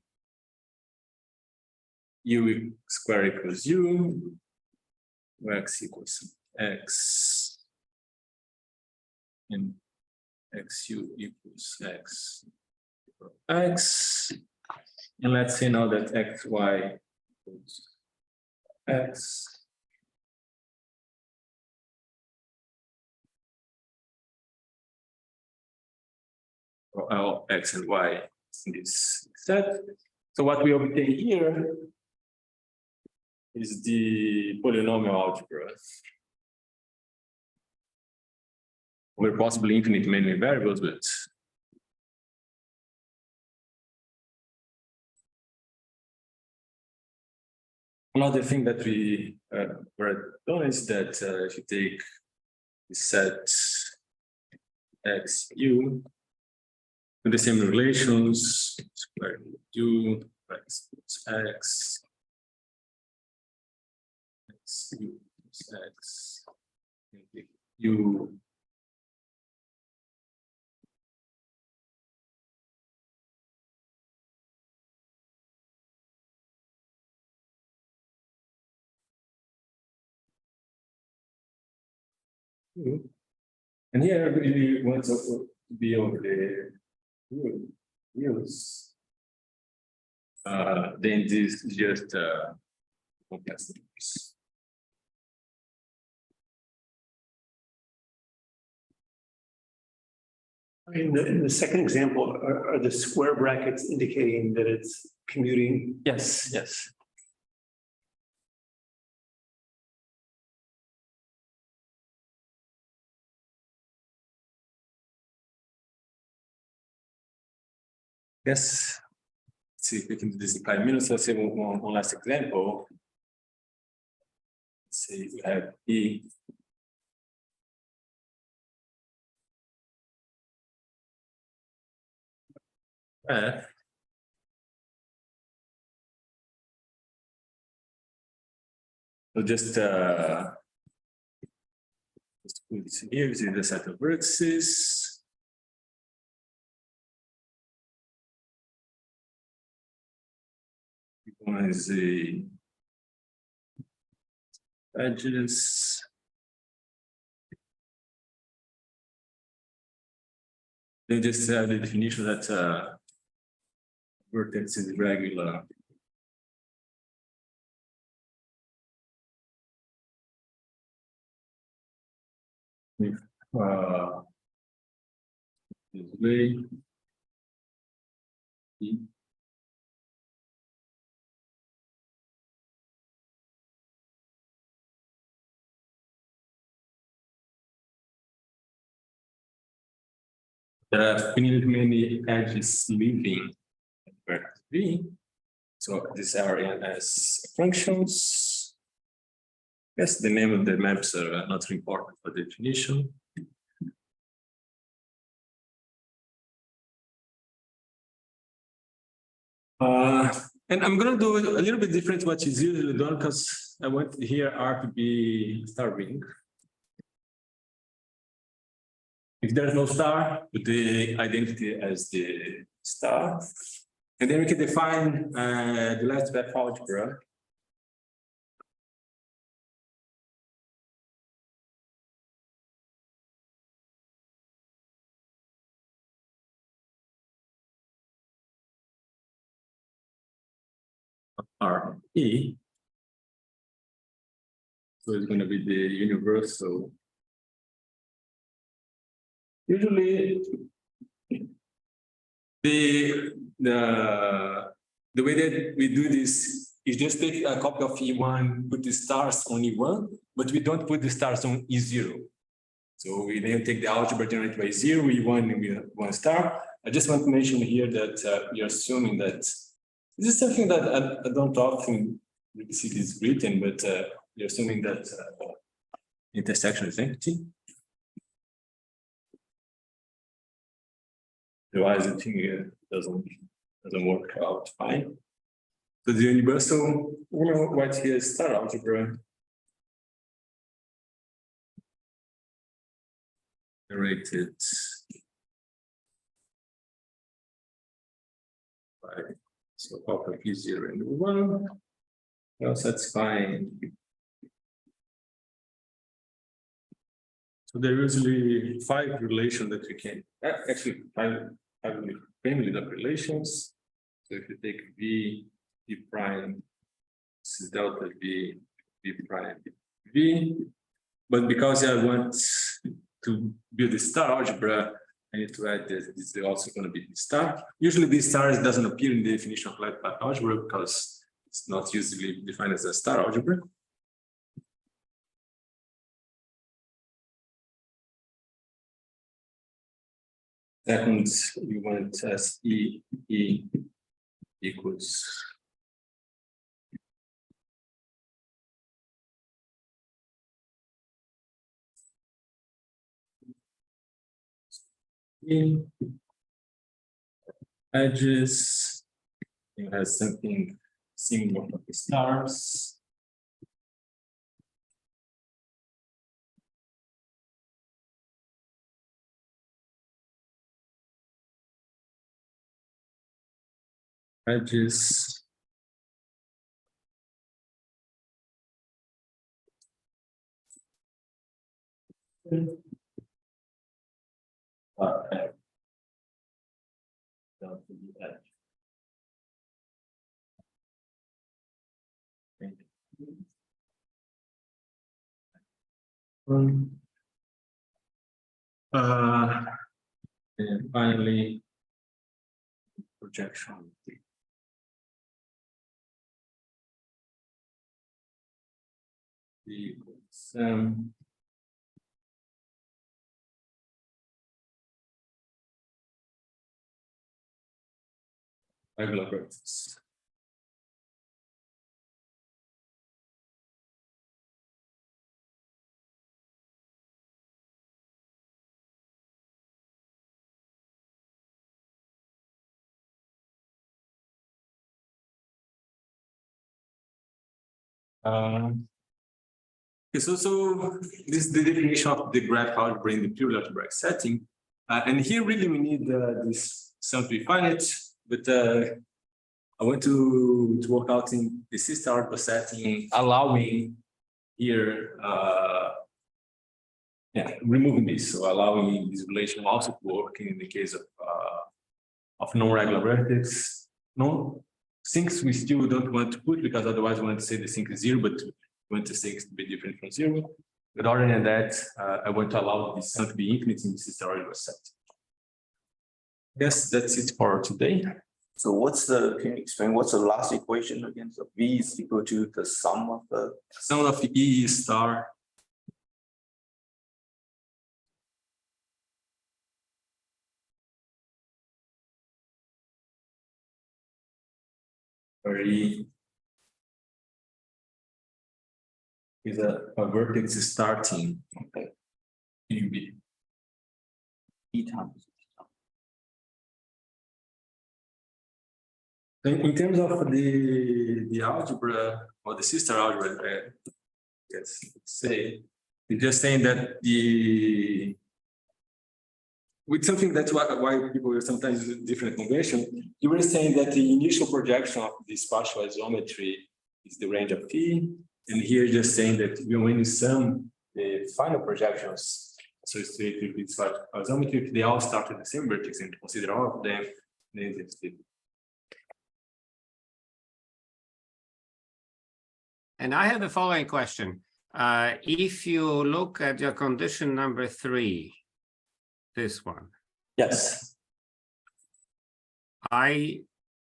U square equals U, X equals X, and XU equals X. X, and let's say now that XY equals X. Or X and Y in this set. So what we obtain here is the polynomial algebra. We're possibly infinite many variables, but another thing that we were doing is that if you take the set XU, with the same relations, square root U, X equals X, U equals X, U. And here we want to be over the use. Then this is just complex numbers. In the second example, are the square brackets indicating that it's commuting? Yes, yes. Yes. Let's see if we can do this in 5 minutes. Let's say one last example. Let's say we have E. F. So just put this here. This is the set of vertices. One is the edges. Then just have the definition that vertex is regular. If this way. There are finitely many edges leaving vertex V. So these are as functions. Yes, the name of the maps are not important for definition. And I'm going to do a little bit different what is usually done because I want here R to be star ring. If there's no star, put the identity as the star. And then we can define the last step algebra. RE. So it's going to be the universal. Usually, the way that we do this is just take a copy of E1, put the stars on E1, but we don't put the stars on E0. So we then take the algebra generated by 0, E1, and we have 1 star. I just want to mention here that we are assuming that this is something that I don't often really see this written, but we're assuming that intersection is empty. Otherwise, I think it doesn't work out fine. So the universal, you know, what here is star algebra. Generated by so copy E0 and 1. Else that's fine. So there are usually 5 relations that we can actually 5 family of relations. So if you take V prime, this is delta V prime V. But because I want to build a star algebra, I need to add this. This is also going to be the star. Usually, this star doesn't appear in the definition of light path algebra because it's not usually defined as a star algebra. Second, you want as E equals edges. It has something similar to the stars. Edges. Down to the edge. And finally, projection. Regular vertices. So this is the definition of the graph algebra in the pure algebraic setting. And here really we need this sum to be finite, but I want to work out in the sister algebra setting, allowing here, removing this, so allowing this relation also to work in the case of non-regular vertex. No sinks we still don't want to put because otherwise we want to say the sink is 0, but we want the sinks to be different from 0. But other than that, I want to allow this sum to be infinite in the sister algebra set. Yes, that's it for today. So can you explain what's the last equation again? So V is equal to the sum of the E star. Where E is a vertex starting. Okay. In B. E times. In terms of the algebra or the sister algebra, yes, say it's just saying that with something that's why people sometimes use different convention. You were saying that the initial projection of the spatial isometry is the range of T, and here just saying that when you sum the final projections associated with spatial isometry, if they all start at the same vertex and consider all of them, then it's the. And I have the following question. If you look at your condition number 3, this one. Yes.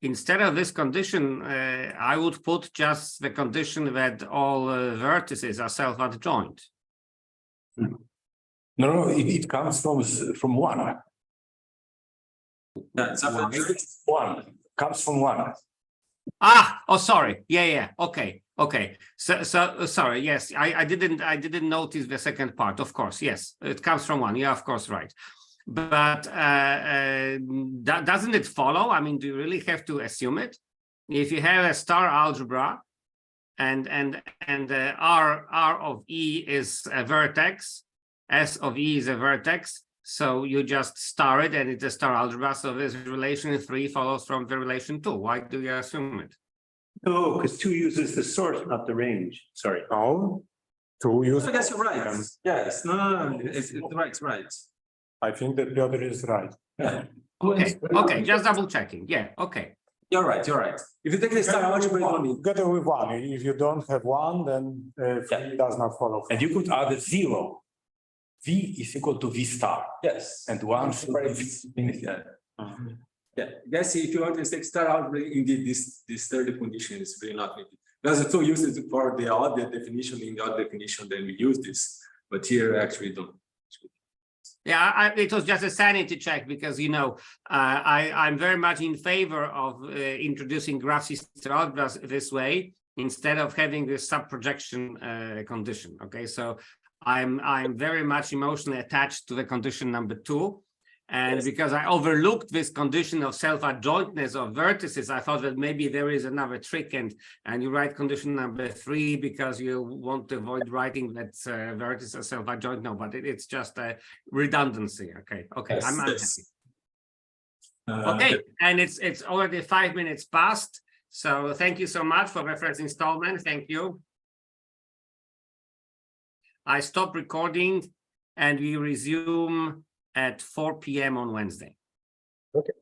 Instead of this condition, I would put just the condition that all vertices are self-adjoint. No, it comes from one. That's one. Comes from one. Oh, sorry. Yeah. Okay. So sorry. Yes, I didn't notice the second part. Of course, yes, it comes from one. Yeah, of course, right. But doesn't it follow? I mean, do you really have to assume it? If you have a star algebra, and R of E is a vertex, S of E is a vertex, so you just star it and it's a star algebra. So this relation 3 follows from the relation 2. Why do you assume it? No, because 2 uses the source, not the range. Sorry. No, 2 use. I guess you're right. Yes, no, it's right. I think that the other is right. Yeah. Okay, just double checking. Yeah, okay. You're right. If you take the star algebra, Together with 1. If you don't have 1, then 3 does not follow. And you could add a 0. V is equal to V star. yes. And 1 Yeah, I guess if you want to take star algebra, indeed this third condition is really not needed. Because it's so used for the other definition, in the other definition, then we use this, but here actually don't. Yeah, it was just a sanity check because, I'm very much in favor of introducing graph sister algebras this way instead of having this sub-projection condition. Okay, so I'm very much emotionally attached to the condition number 2. And because I overlooked this condition of self-adjointness of vertices, I thought that maybe there is another trick, and you write condition number 3 because you want to avoid writing that vertices are self-adjoint. No, but it's just a redundancy. Okay, Yes, I'm yes. happy. Okay, and it's already 5 minutes past. So thank you so much for the first installment. Thank you. I stop recording and we resume at 4 p.m. on Wednesday. Okay.